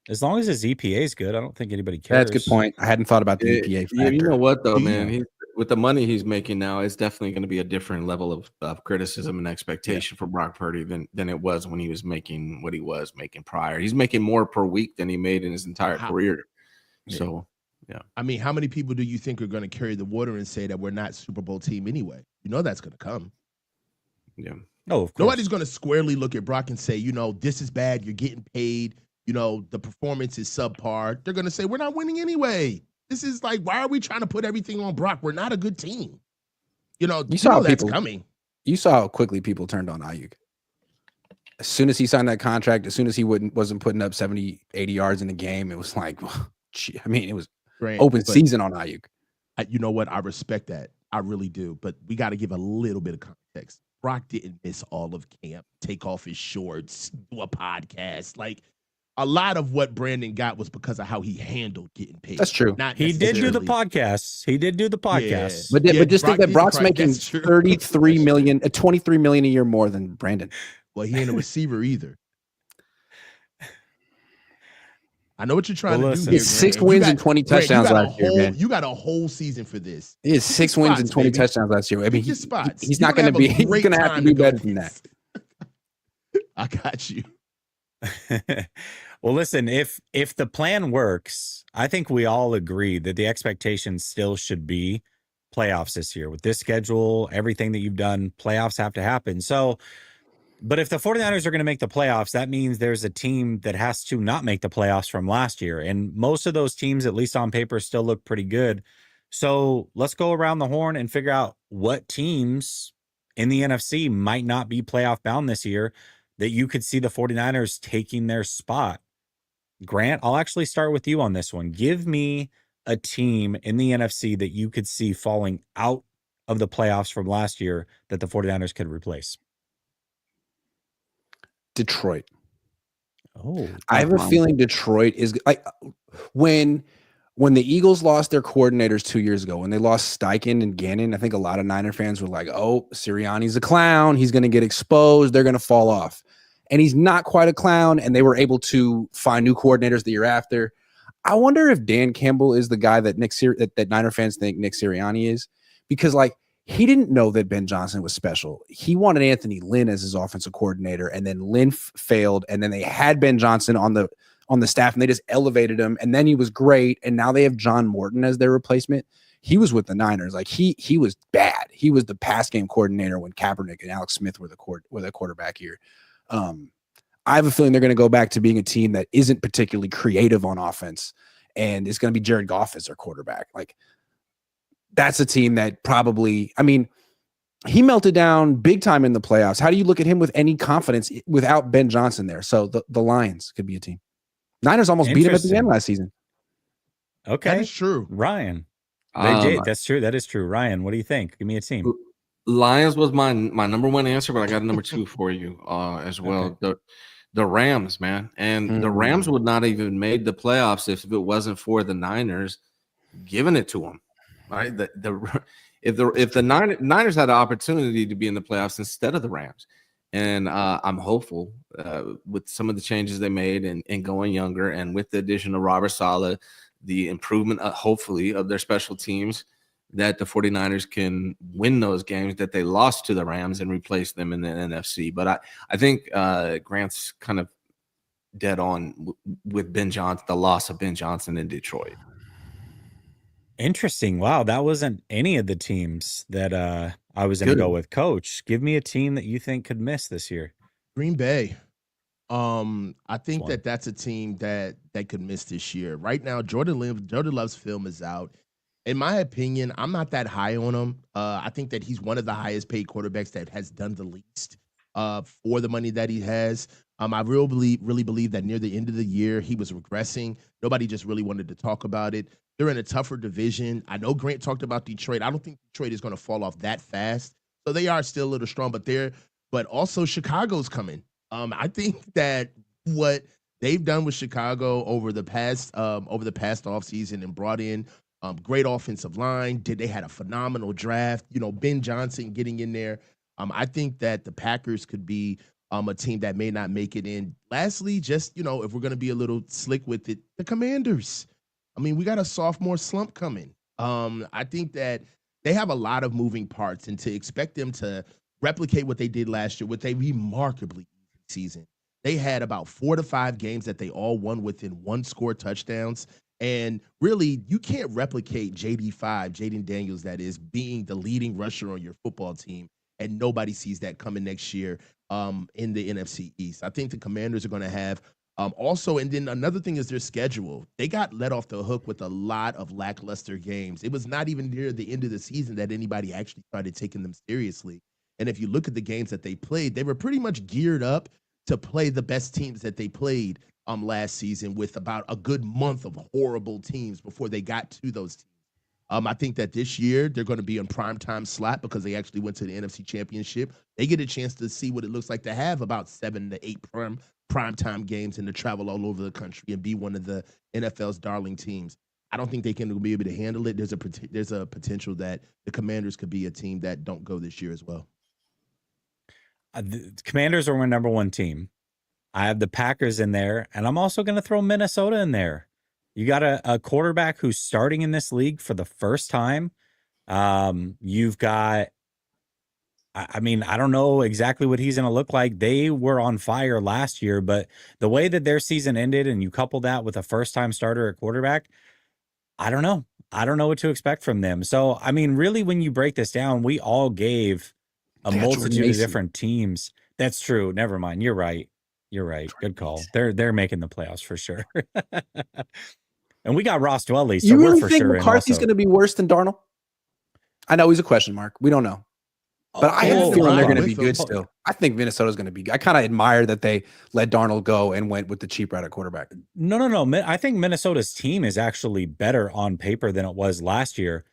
As long as his EPA is good, I don't think anybody cares. That's a good point. I hadn't thought about the EPA factor. Yeah, you know what though, man? With the money he's making now, it's definitely going to be a different level of criticism and expectation for Brock Purdy than it was when he was making what he was making prior. He's making more per week than he made in his entire career. So, yeah. I mean, how many people do you think are going to carry the water and say that we're not Super Bowl team anyway? You know that's going to come. Yeah. Oh, of course. Nobody's going to squarely look at Brock and say, this is bad. You're getting paid. The performance is subpar. They're going to say, we're not winning anyway. This is like, why are we trying to put everything on Brock? We're not a good team. You saw that's coming. You saw how quickly people turned on Ayuk. As soon as he signed that contract, as soon as he wasn't putting up 70, 80 yards in the game, it was like, it was open season on Ayuk. You know what? I respect that. I really do. But we got to give a little bit of context. Brock didn't miss all of camp, take off his shorts, do a podcast. Like, a lot of what Brandon got was because of how he handled getting paid. That's true. He did do the podcasts. Yeah. But just think that Brock's making $33 million, $23 million a year more than Brandon. Well, he ain't a receiver either. I know what you're trying to do. It's 6 wins and 20 touchdowns last year, man. You got a whole season for this. He has 6 wins and 20 touchdowns last year. I mean, he's not going to be. He's going to have to do better than that. I got you. Well, listen, if the plan works, I think we all agree that the expectation still should be playoffs this year. With this schedule, everything that you've done, playoffs have to happen. So, but if the 49ers are going to make the playoffs, that means there's a team that has to not make the playoffs from last year. And most of those teams, at least on paper, still look pretty good. So let's go around the horn and figure out what teams in the NFC might not be playoff bound this year that you could see the 49ers taking their spot. Grant, I'll actually start with you on this one. Give me a team in the NFC that you could see falling out of the playoffs from last year that the 49ers could replace. Detroit. Oh, I have a feeling Detroit is like when the Eagles lost their coordinators 2 years ago, when they lost Steichen and Gannon, I think a lot of Niner fans were like, oh, Sirianni's a clown. He's going to get exposed. They're going to fall off. And he's not quite a clown, and they were able to find new coordinators the year after. I wonder if Dan Campbell is the guy that that Niner fans think Nick Sirianni is, because he didn't know that Ben Johnson was special. He wanted Anthony Lynn as his offensive coordinator, and then Lynn failed, and then they had Ben Johnson on the staff, and they just elevated him, and then he was great, and now they have John Morton as their replacement. He was with the Niners. He was bad. He was the pass game coordinator when Kaepernick and Alex Smith were the quarterback here. I have a feeling they're going to go back to being a team that isn't particularly creative on offense, and it's going to be Jared Goff as their quarterback. That's a team that probably, he melted down big time in the playoffs. How do you look at him with any confidence without Ben Johnson there? So the Lions could be a team. Niners almost beat him at the end last season. Okay. That is true. Ryan. They did. That's true. That is true. Ryan, what do you think? Give me a team. Lions was my number one answer, but I got a number 2 for you as well. Okay. The Rams, man. And the Rams would not even made the playoffs if it wasn't for the Niners giving it to them. Right? If the Niners had an opportunity to be in the playoffs instead of the Rams. And I'm hopeful with some of the changes they made and going younger, and with the addition of Robert Saleh, the improvement, hopefully, of their special teams, that the 49ers can win those games that they lost to the Rams and replace them in the NFC. But I think Grant's kind of dead on with Ben Johnson, the loss of Ben Johnson in Detroit. Interesting. Wow, that wasn't any of the teams that I was going to go with. Coach, give me a team that you think could miss this year. Green Bay. I think that that's a team that could miss this year. Right now, Jordan Love's film is out. In my opinion, I'm not that high on him. I think that he's one of the highest paid quarterbacks that has done the least for the money that he has. I really believe that near the end of the year, he was regressing. Nobody just really wanted to talk about it. They're in a tougher division. I know Grant talked about Detroit. I don't think Detroit is going to fall off that fast. So they are still a little strong, but also Chicago's coming. I think that what they've done with Chicago over the past offseason and brought in great offensive line. They had a phenomenal draft. Ben Johnson getting in there. I think that the Packers could be a team that may not make it in. Lastly, just if we're going to be a little slick with it, the Commanders. I mean, we got a sophomore slump coming. I think that they have a lot of moving parts, and to expect them to replicate what they did last year with a remarkably easy season. They had about 4 to 5 games that they all won within 1-score touchdowns. And really, you can't replicate Jaden Daniels, that is, being the leading rusher on your football team, and nobody sees that coming next year in the NFC East. I think the Commanders are going to have also, and then another thing is their schedule. They got let off the hook with a lot of lackluster games. It was not even near the end of the season that anybody actually started taking them seriously. And if you look at the games that they played, they were pretty much geared up to play the best teams that they played last season, with about a good month of horrible teams before they got to those teams. I think that this year they're going to be in primetime slot because they actually went to the NFC Championship. They get a chance to see what it looks like to have about 7 to 8 primetime games and to travel all over the country and be one of the NFL's darling teams. I don't think they can be able to handle it. There's a potential that the Commanders could be a team that don't go this year as well. The Commanders are my number one team. I have the Packers in there, and I'm also going to throw Minnesota in there. You got a quarterback who's starting in this league for the first time. You've got, I mean, I don't know exactly what he's going to look like. They were on fire last year, but the way that their season ended, and you couple that with a first-time starter at quarterback, I don't know. I don't know what to expect from them. So, I mean, really, when you break this down, we all gave a multitude of different teams. That's true. Never mind. You're right. You're right. Good call. They're making the playoffs for sure. And we got Ross Dwelly. So you really we're for think sure McCarthy's going to be worse than Darnold? I know he's a question mark. We don't know. But I have a feeling they're going to be good still. I think Minnesota's going to be. I kind of admire that they let Darnold go and went with the cheap route at quarterback. No. I think Minnesota's team is actually better on paper than it was last year.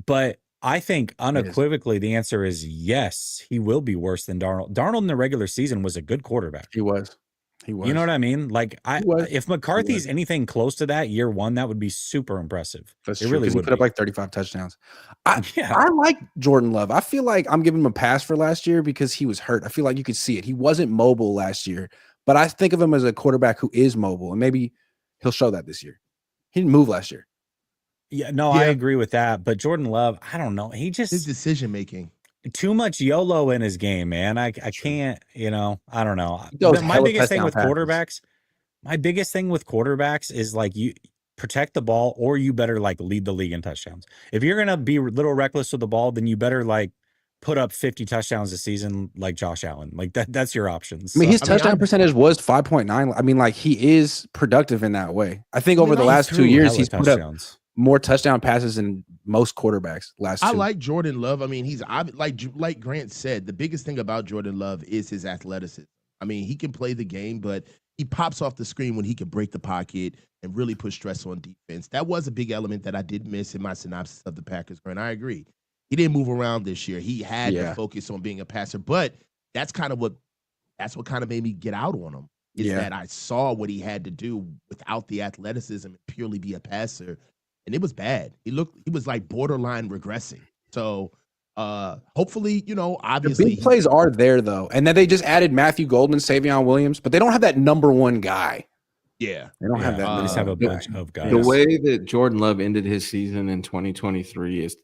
But I think unequivocally the answer is yes, he will be worse than Darnold. Darnold in the regular season was a good quarterback. He was. You know what I mean? Like, if McCarthy's anything close to that year one, that would be super impressive. That's it true, really would. He put up like 35 touchdowns. I like Jordan Love. I feel like I'm giving him a pass for last year because he was hurt. I feel like you could see it. He wasn't mobile last year, but I think of him as a quarterback who is mobile, and maybe he'll show that this year. He didn't move last year. I agree with that. But Jordan Love, I don't know. His decision making. Too much YOLO in his game, man. I can't, I don't know. My biggest thing with quarterbacks is like, you protect the ball, or you better like lead the league in touchdowns. If you're going to be a little reckless with the ball, then you better like put up 50 touchdowns a season like Josh Allen. Like that's your options. I mean, his touchdown percentage was 5.9. I mean, like he is productive in that way. I think over the last 2 years, he's put up more touchdown passes than most quarterbacks last year. I like Jordan Love. I mean, he's like Grant said, the biggest thing about Jordan Love is his athleticism. I mean, he can play the game, but he pops off the screen when he can break the pocket and really put stress on defense. That was a big element that I did miss in my synopsis of the Packers. And I agree. He didn't move around this year. He had to focus on being a passer, but that's what kind of made me get out on him. Is that I saw what he had to do without the athleticism and purely be a passer. And it was bad. He was like borderline regressing. So hopefully, obviously the big plays are there though. And then they just added Matthew Goldman, Savion Williams, but they don't have that number one guy. Yeah. They don't have that. They just have a bunch of guys. The way that Jordan Love ended his season in 2023 is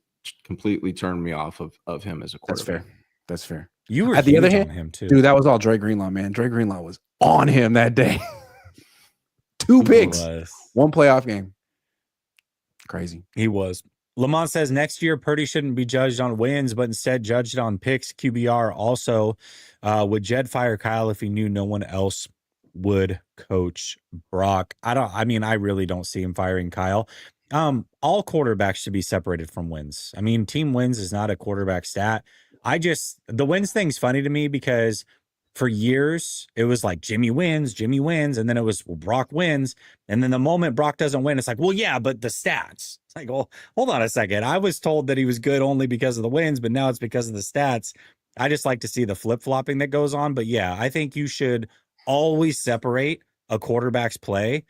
completely turned me off of him as a quarterback. That's fair. You were at the other hand, him too. Dude, that was all Dre Greenlaw, man. Dre Greenlaw was on him that day. 2 picks, 1 playoff game. Crazy. He was. Lamont says next year Purdy shouldn't be judged on wins, but instead judged on picks. QBR also would Jed fire Kyle if he knew no one else would coach Brock. I really don't see him firing Kyle. All quarterbacks should be separated from wins. I mean, team wins is not a quarterback stat. The wins thing's funny to me because for years it was like Jimmy wins, and then it was, well, Brock wins. And then the moment Brock doesn't win, it's like, well, yeah, but the stats. It's like, well, hold on a second. I was told that he was good only because of the wins, but now it's because of the stats. I just like to see the flip-flopping that goes on. But yeah, I think you should always separate a quarterback's play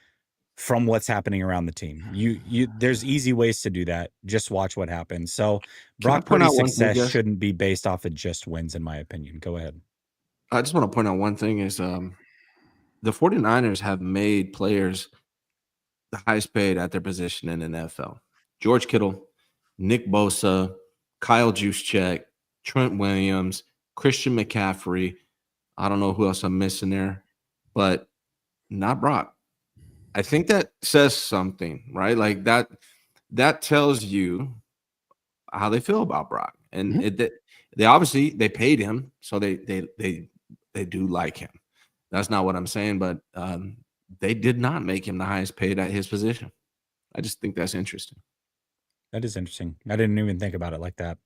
from what's happening around the team. There's easy ways to do that. Just watch what happens. So Brock Purdy's success shouldn't be based off of just wins, in my opinion. Go ahead. I just want to point out one thing is the 49ers have made players the highest paid at their position in the NFL. George Kittle, Nick Bosa, Kyle Juszczyk, Trent Williams, Christian McCaffrey. I don't know who else I'm missing there, but not Brock. I think that says something, right? Like that tells you how they feel about Brock. And they obviously they paid him, so they do like him. That's not what I'm saying, but they did not make him the highest paid at his position. I just think that's interesting. That is interesting. I didn't even think about it like that.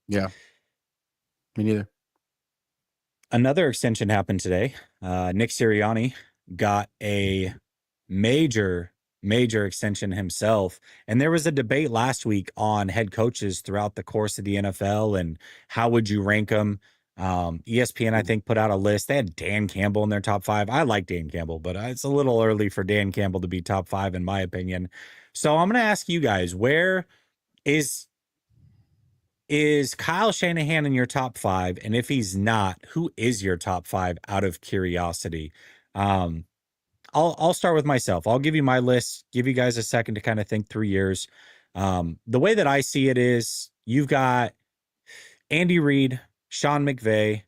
Yeah. Me neither. Another extension happened today. Nick Sirianni got a major extension himself. And there was a debate last week on head coaches throughout the course of the NFL and how would you rank them? ESPN, I think, put out a list. They had Dan Campbell in their top 5. I like Dan Campbell, but it's a little early for Dan Campbell to be top 5, in my opinion. So I'm going to ask you guys, where is Kyle Shanahan in your top 5? And if he's not, who is your top 5 out of curiosity? I'll start with myself. I'll give you my list, give you guys a second to kind of think 3 years. The way that I see it is you've got Andy Reid, Sean McVay.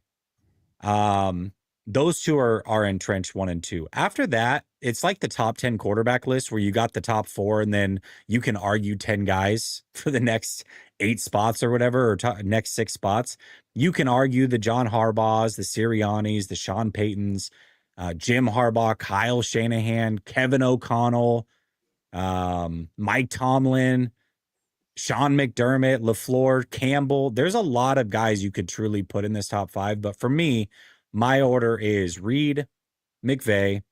Those two are entrenched 1 and 2. After that, it's like the top 10 quarterback list where you got the top 4 and then you can argue 10 guys for the next 8 spots or whatever, or next 6 spots. You can argue the John Harbaughs, the Siriannis, the Sean Paytons, Jim Harbaugh, Kyle Shanahan, Kevin O'Connell, Mike Tomlin, Sean McDermott, LaFleur, Campbell. There's a lot of guys you could truly put in this top 5. But for me, my order is Reid, McVay,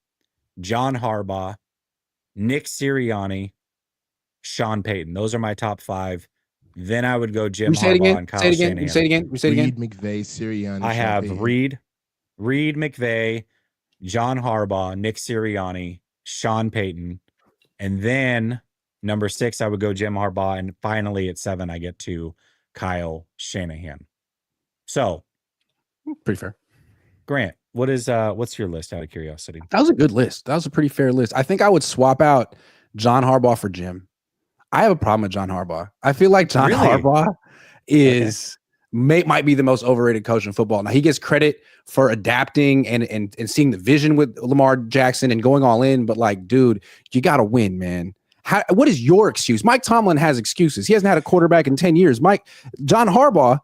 John Harbaugh, Nick Sirianni, Sean Payton. Those are my top 5. Then I would go Jim Harbaugh and Kyle Shanahan. Say it again. Reid, McVay, Sirianni. I have Reid, McVay, John Harbaugh, Nick Sirianni, Sean Payton. And then number 6, I would go Jim Harbaugh. And finally at 7, I get to Kyle Shanahan. So pretty fair. Grant, what's your list out of curiosity? That was a good list. That was a pretty fair list. I think I would swap out John Harbaugh for Jim. I have a problem with John Harbaugh. I feel like John Harbaugh might be the most overrated coach in football. Now, he gets credit for adapting and seeing the vision with Lamar Jackson and going all in, but like, dude, you got to win, man. What is your excuse? Mike Tomlin has excuses. He hasn't had a quarterback in 10 years. John Harbaugh,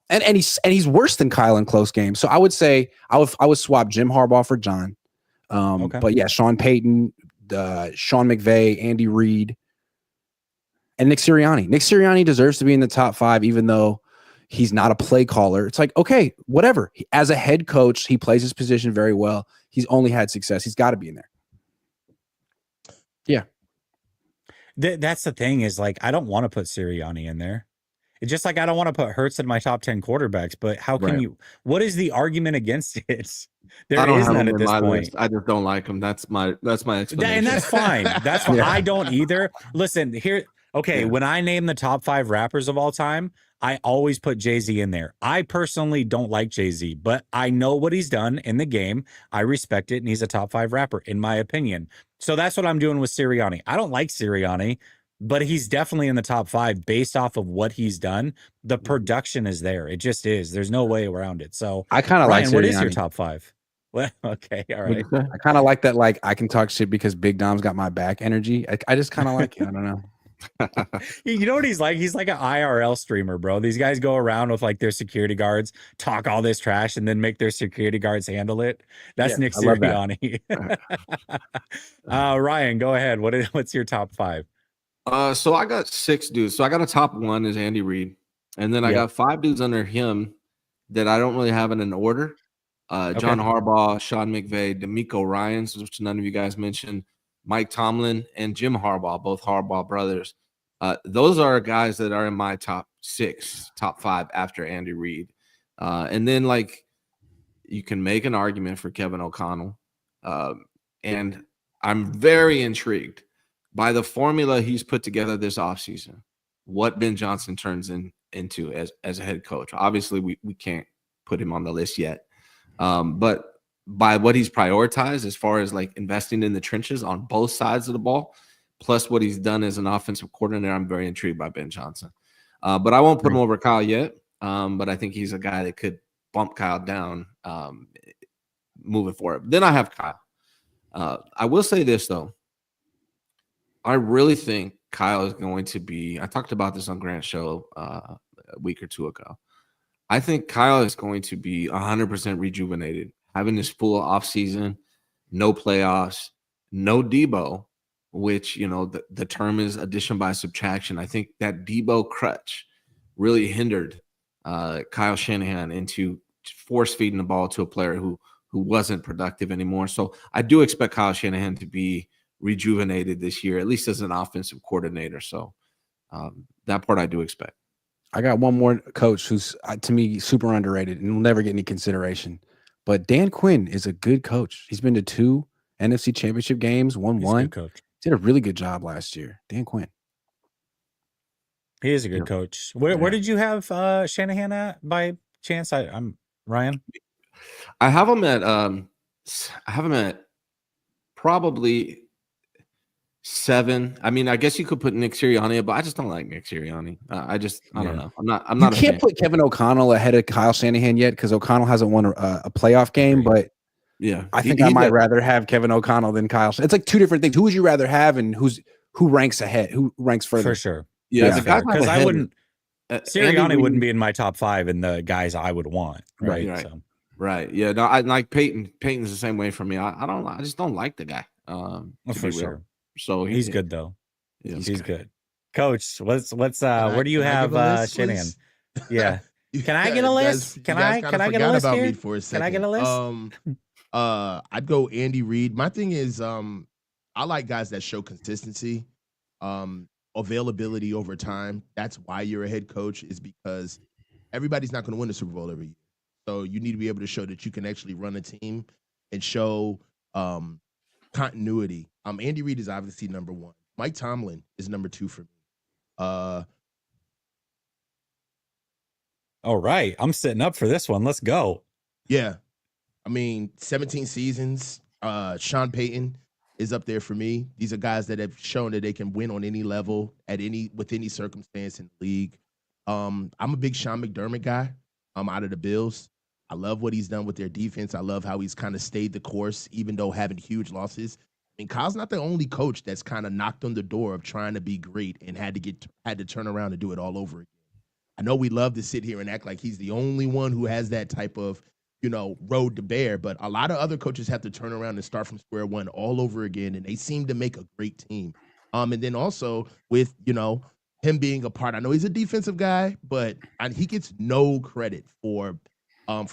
and he's worse than Kyle in close games. So I would say I would swap Jim Harbaugh for John. But yeah, Sean Payton, Sean McVay, Andy Reid, and Nick Sirianni. Nick Sirianni deserves to be in the top 5, even though he's not a play caller. It's like, okay, whatever. As a head coach, he plays his position very well. He's only had success. He's got to be in there. Yeah. That's the thing is, like, I don't want to put Sirianni in there. It's just like I don't want to put Hurts in my top 10 quarterbacks, but how can you? What is the argument against it? There is none at this point. List. I just don't like him. That's my explanation. And that's fine. That's fine. I don't either. Listen, here. Okay, when I name the top 5 rappers of all time, I always put Jay-Z in there. I personally don't like Jay-Z, but I know what he's done in the game. I respect it, and he's a top 5 rapper, in my opinion. So that's what I'm doing with Sirianni. I don't like Sirianni, but he's definitely in the top 5 based off of what he's done. The production is there. It just is. There's no way around it. So I kind of like Sirianni. What is your top 5? Well, okay, all right. I kind of like that. Like, I can talk shit because Big Dom's got my back energy. I just kind of like it. I don't know. You know what he's like? He's like an IRL streamer, bro. These guys go around with like their security guards, talk all this trash, and then make their security guards handle it. That's Nick I love that. Sirianni. Ryan, go ahead. What's your top 5? So I got 6 dudes. So I got a top 1 is Andy Reid, and then I got 5 dudes under him that I don't really have in an order. John Harbaugh, Sean McVay, DeMeco Ryans, which none of you guys mentioned, Mike Tomlin, and Jim Harbaugh, both Harbaugh brothers. Those are guys that are in my top 5 after Andy Reid. And then, like, you can make an argument for Kevin O'Connell. And I'm very intrigued by the formula he's put together this offseason, what Ben Johnson turns into as a head coach. Obviously, we can't put him on the list yet. But by what he's prioritized as far as like investing in the trenches on both sides of the ball, plus what he's done as an offensive coordinator, I'm very intrigued by Ben Johnson. But I won't put him over Kyle yet. But I think he's a guy that could bump Kyle down moving forward. Then I have Kyle. I will say this, though. I really think Kyle is going to be – I talked about this on Grant's show a week or 2 ago. I think Kyle is going to be 100% rejuvenated, having this full offseason, no playoffs, no Debo, which, you know, the term is addition by subtraction. I think that Debo crutch really hindered Kyle Shanahan into force-feeding the ball to a player who wasn't productive anymore. So I do expect Kyle Shanahan to be rejuvenated this year, at least as an offensive coordinator. So that part I do expect. I got one more coach who's, to me, super underrated and will never get any consideration. But Dan Quinn is a good coach. He's been to 2 NFC Championship games, won one. Coach. Did a really good job last year. Dan Quinn. He is a good coach. Where did you have Shanahan at by chance? I'm Ryan. I have him at probably 7. I mean, I guess you could put Nick Sirianni, but I just don't like Nick Sirianni. I don't know. I'm not. You can't put Kevin O'Connell ahead of Kyle Shanahan yet because O'Connell hasn't won a playoff game. But yeah, I think I might rather have Kevin O'Connell than Kyle. It's like 2 different things. Who would you rather have, and who ranks ahead? Who ranks further? For sure. Yeah, because I wouldn't. Sirianni wouldn't be in my top 5 in the guys I would want. Right. So. Right. Yeah. No, I like Peyton. Peyton's the same way for me. I just don't like the guy. For sure. So he's good though. Yeah, he's good. Coach, where do you have Shanahan? Yeah. Can I get a list? Can I get a list here? For a second. Can I get a list? I'd go Andy Reid. My thing is, I like guys that show consistency, availability over time. That's why you're a head coach, is because everybody's not going to win the Super Bowl every year. So you need to be able to show that you can actually run a team and show continuity. Andy Reid is obviously number 1. Mike Tomlin is number 2 for me. All right. I'm sitting up for this one. Let's go. Yeah. I mean, 17 seasons. Sean Payton is up there for me. These are guys that have shown that they can win on any level, with any circumstance in the league. I'm a big Sean McDermott guy. I'm out of the Bills. I love what he's done with their defense. I love how he's kind of stayed the course, even though having huge losses. I mean, Kyle's not the only coach that's kind of knocked on the door of trying to be great and had to turn around and do it all over again. I know we love to sit here and act like he's the only one who has that type of, road to bear, but a lot of other coaches have to turn around and start from square one all over again, and they seem to make a great team. And then also with, him being a part, I know he's a defensive guy, but he gets no credit for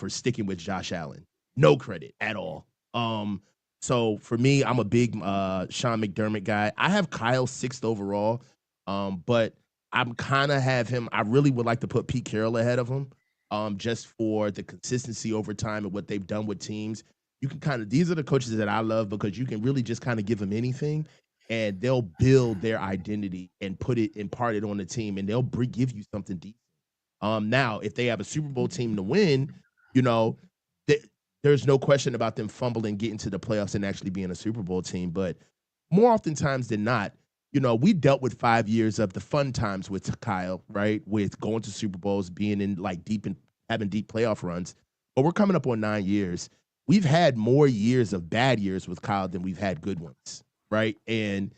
sticking with Josh Allen. No credit at all. So for me, I'm a big Sean McDermott guy. I have Kyle 6th overall, but I'm kind of have him. I really would like to put Pete Carroll ahead of him, just for the consistency over time and what they've done with teams. You can these are the coaches that I love because you can really just kind of give them anything, and they'll build their identity and impart it on the team, and they'll give you something decent. Now, if they have a Super Bowl team to win, there's no question about them fumbling, getting to the playoffs, and actually being a Super Bowl team. But more oftentimes than not, we dealt with 5 years of the fun times with Kyle, right? With going to Super Bowls, being in deep and having deep playoff runs. But we're coming up on 9 years. We've had more years of bad years with Kyle than we've had good ones, right? And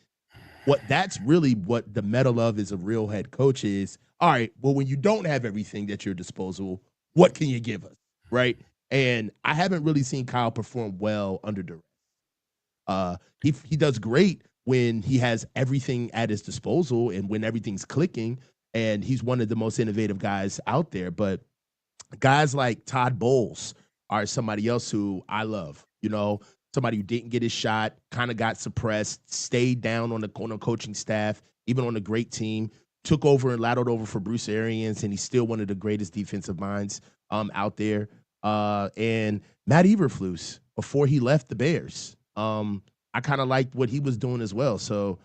that's really what the metal of is a real head coach is. All right, well, when you don't have everything at your disposal, what can you give us, right? And I haven't really seen Kyle perform well under duress. He does great when he has everything at his disposal and when everything's clicking, and he's one of the most innovative guys out there. But guys like Todd Bowles are somebody else who I love. You know, somebody who didn't get his shot, kind of got suppressed, stayed down on the coaching staff, even on a great team, took over and ladled over for Bruce Arians, and he's still one of the greatest defensive minds out there. And Matt Eberflus, before he left the Bears, I kind of liked what he was doing as well. So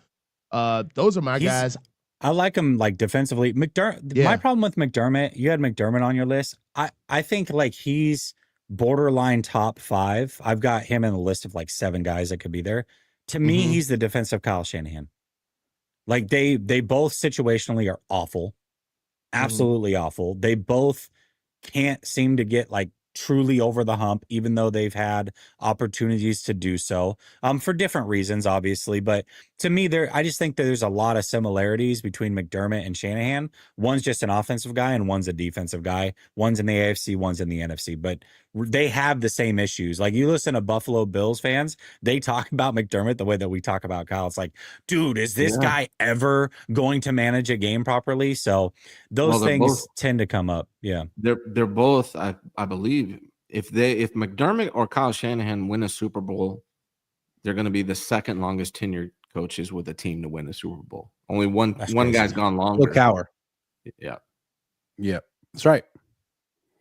those are my guys. I like him like defensively. McDermott. Yeah. My problem with McDermott, you had McDermott on your list. I think like he's borderline top 5. I've got him in the list of like 7 guys that could be there. To me, he's the defensive Kyle Shanahan. Like they both situationally are awful, absolutely awful. They both can't seem to get like truly over the hump, even though they've had opportunities to do so, for different reasons, obviously. But to me, I just think that there's a lot of similarities between McDermott and Shanahan. One's just an offensive guy and one's a defensive guy. One's in the AFC, one's in the NFC, but they have the same issues. Like you listen to Buffalo Bills fans, they talk about McDermott the way that we talk about Kyle. It's like, dude, is this guy ever going to manage a game properly? So those things tend to come up. Yeah. They're both, I believe, if McDermott or Kyle Shanahan win a Super Bowl, they're going to be the second longest tenured coaches with a team to win a Super Bowl. Only one guy's gone longer. Look, Cowher. Yeah. That's right.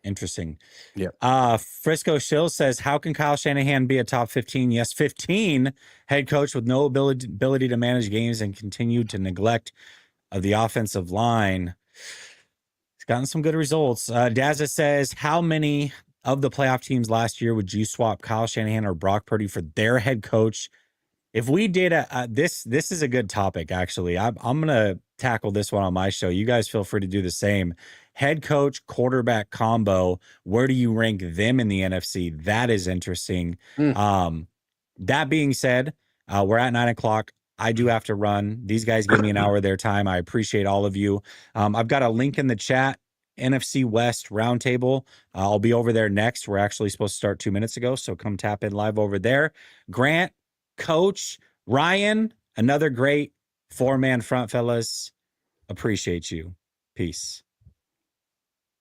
Interesting. Yeah. Frisco Shill says, how can Kyle Shanahan be a top 15? Yes, 15 head coach with no ability to manage games and continue to neglect of the offensive line. He's gotten some good results. Dazza says, how many of the playoff teams last year would you swap Kyle Shanahan or Brock Purdy for their head coach? If we did this is a good topic, actually. I'm going to tackle this one on my show. You guys feel free to do the same. Head coach, quarterback combo, where do you rank them in the NFC? That is interesting. That being said, we're at 9:00. I do have to run. These guys give me an hour of their time. I appreciate all of you. I've got a link in the chat, NFC West Roundtable. I'll be over there next. We're actually supposed to start 2 minutes ago, so come tap in live over there. Grant, Coach, Ryan, another great 4-man front, fellas. Appreciate you. Peace.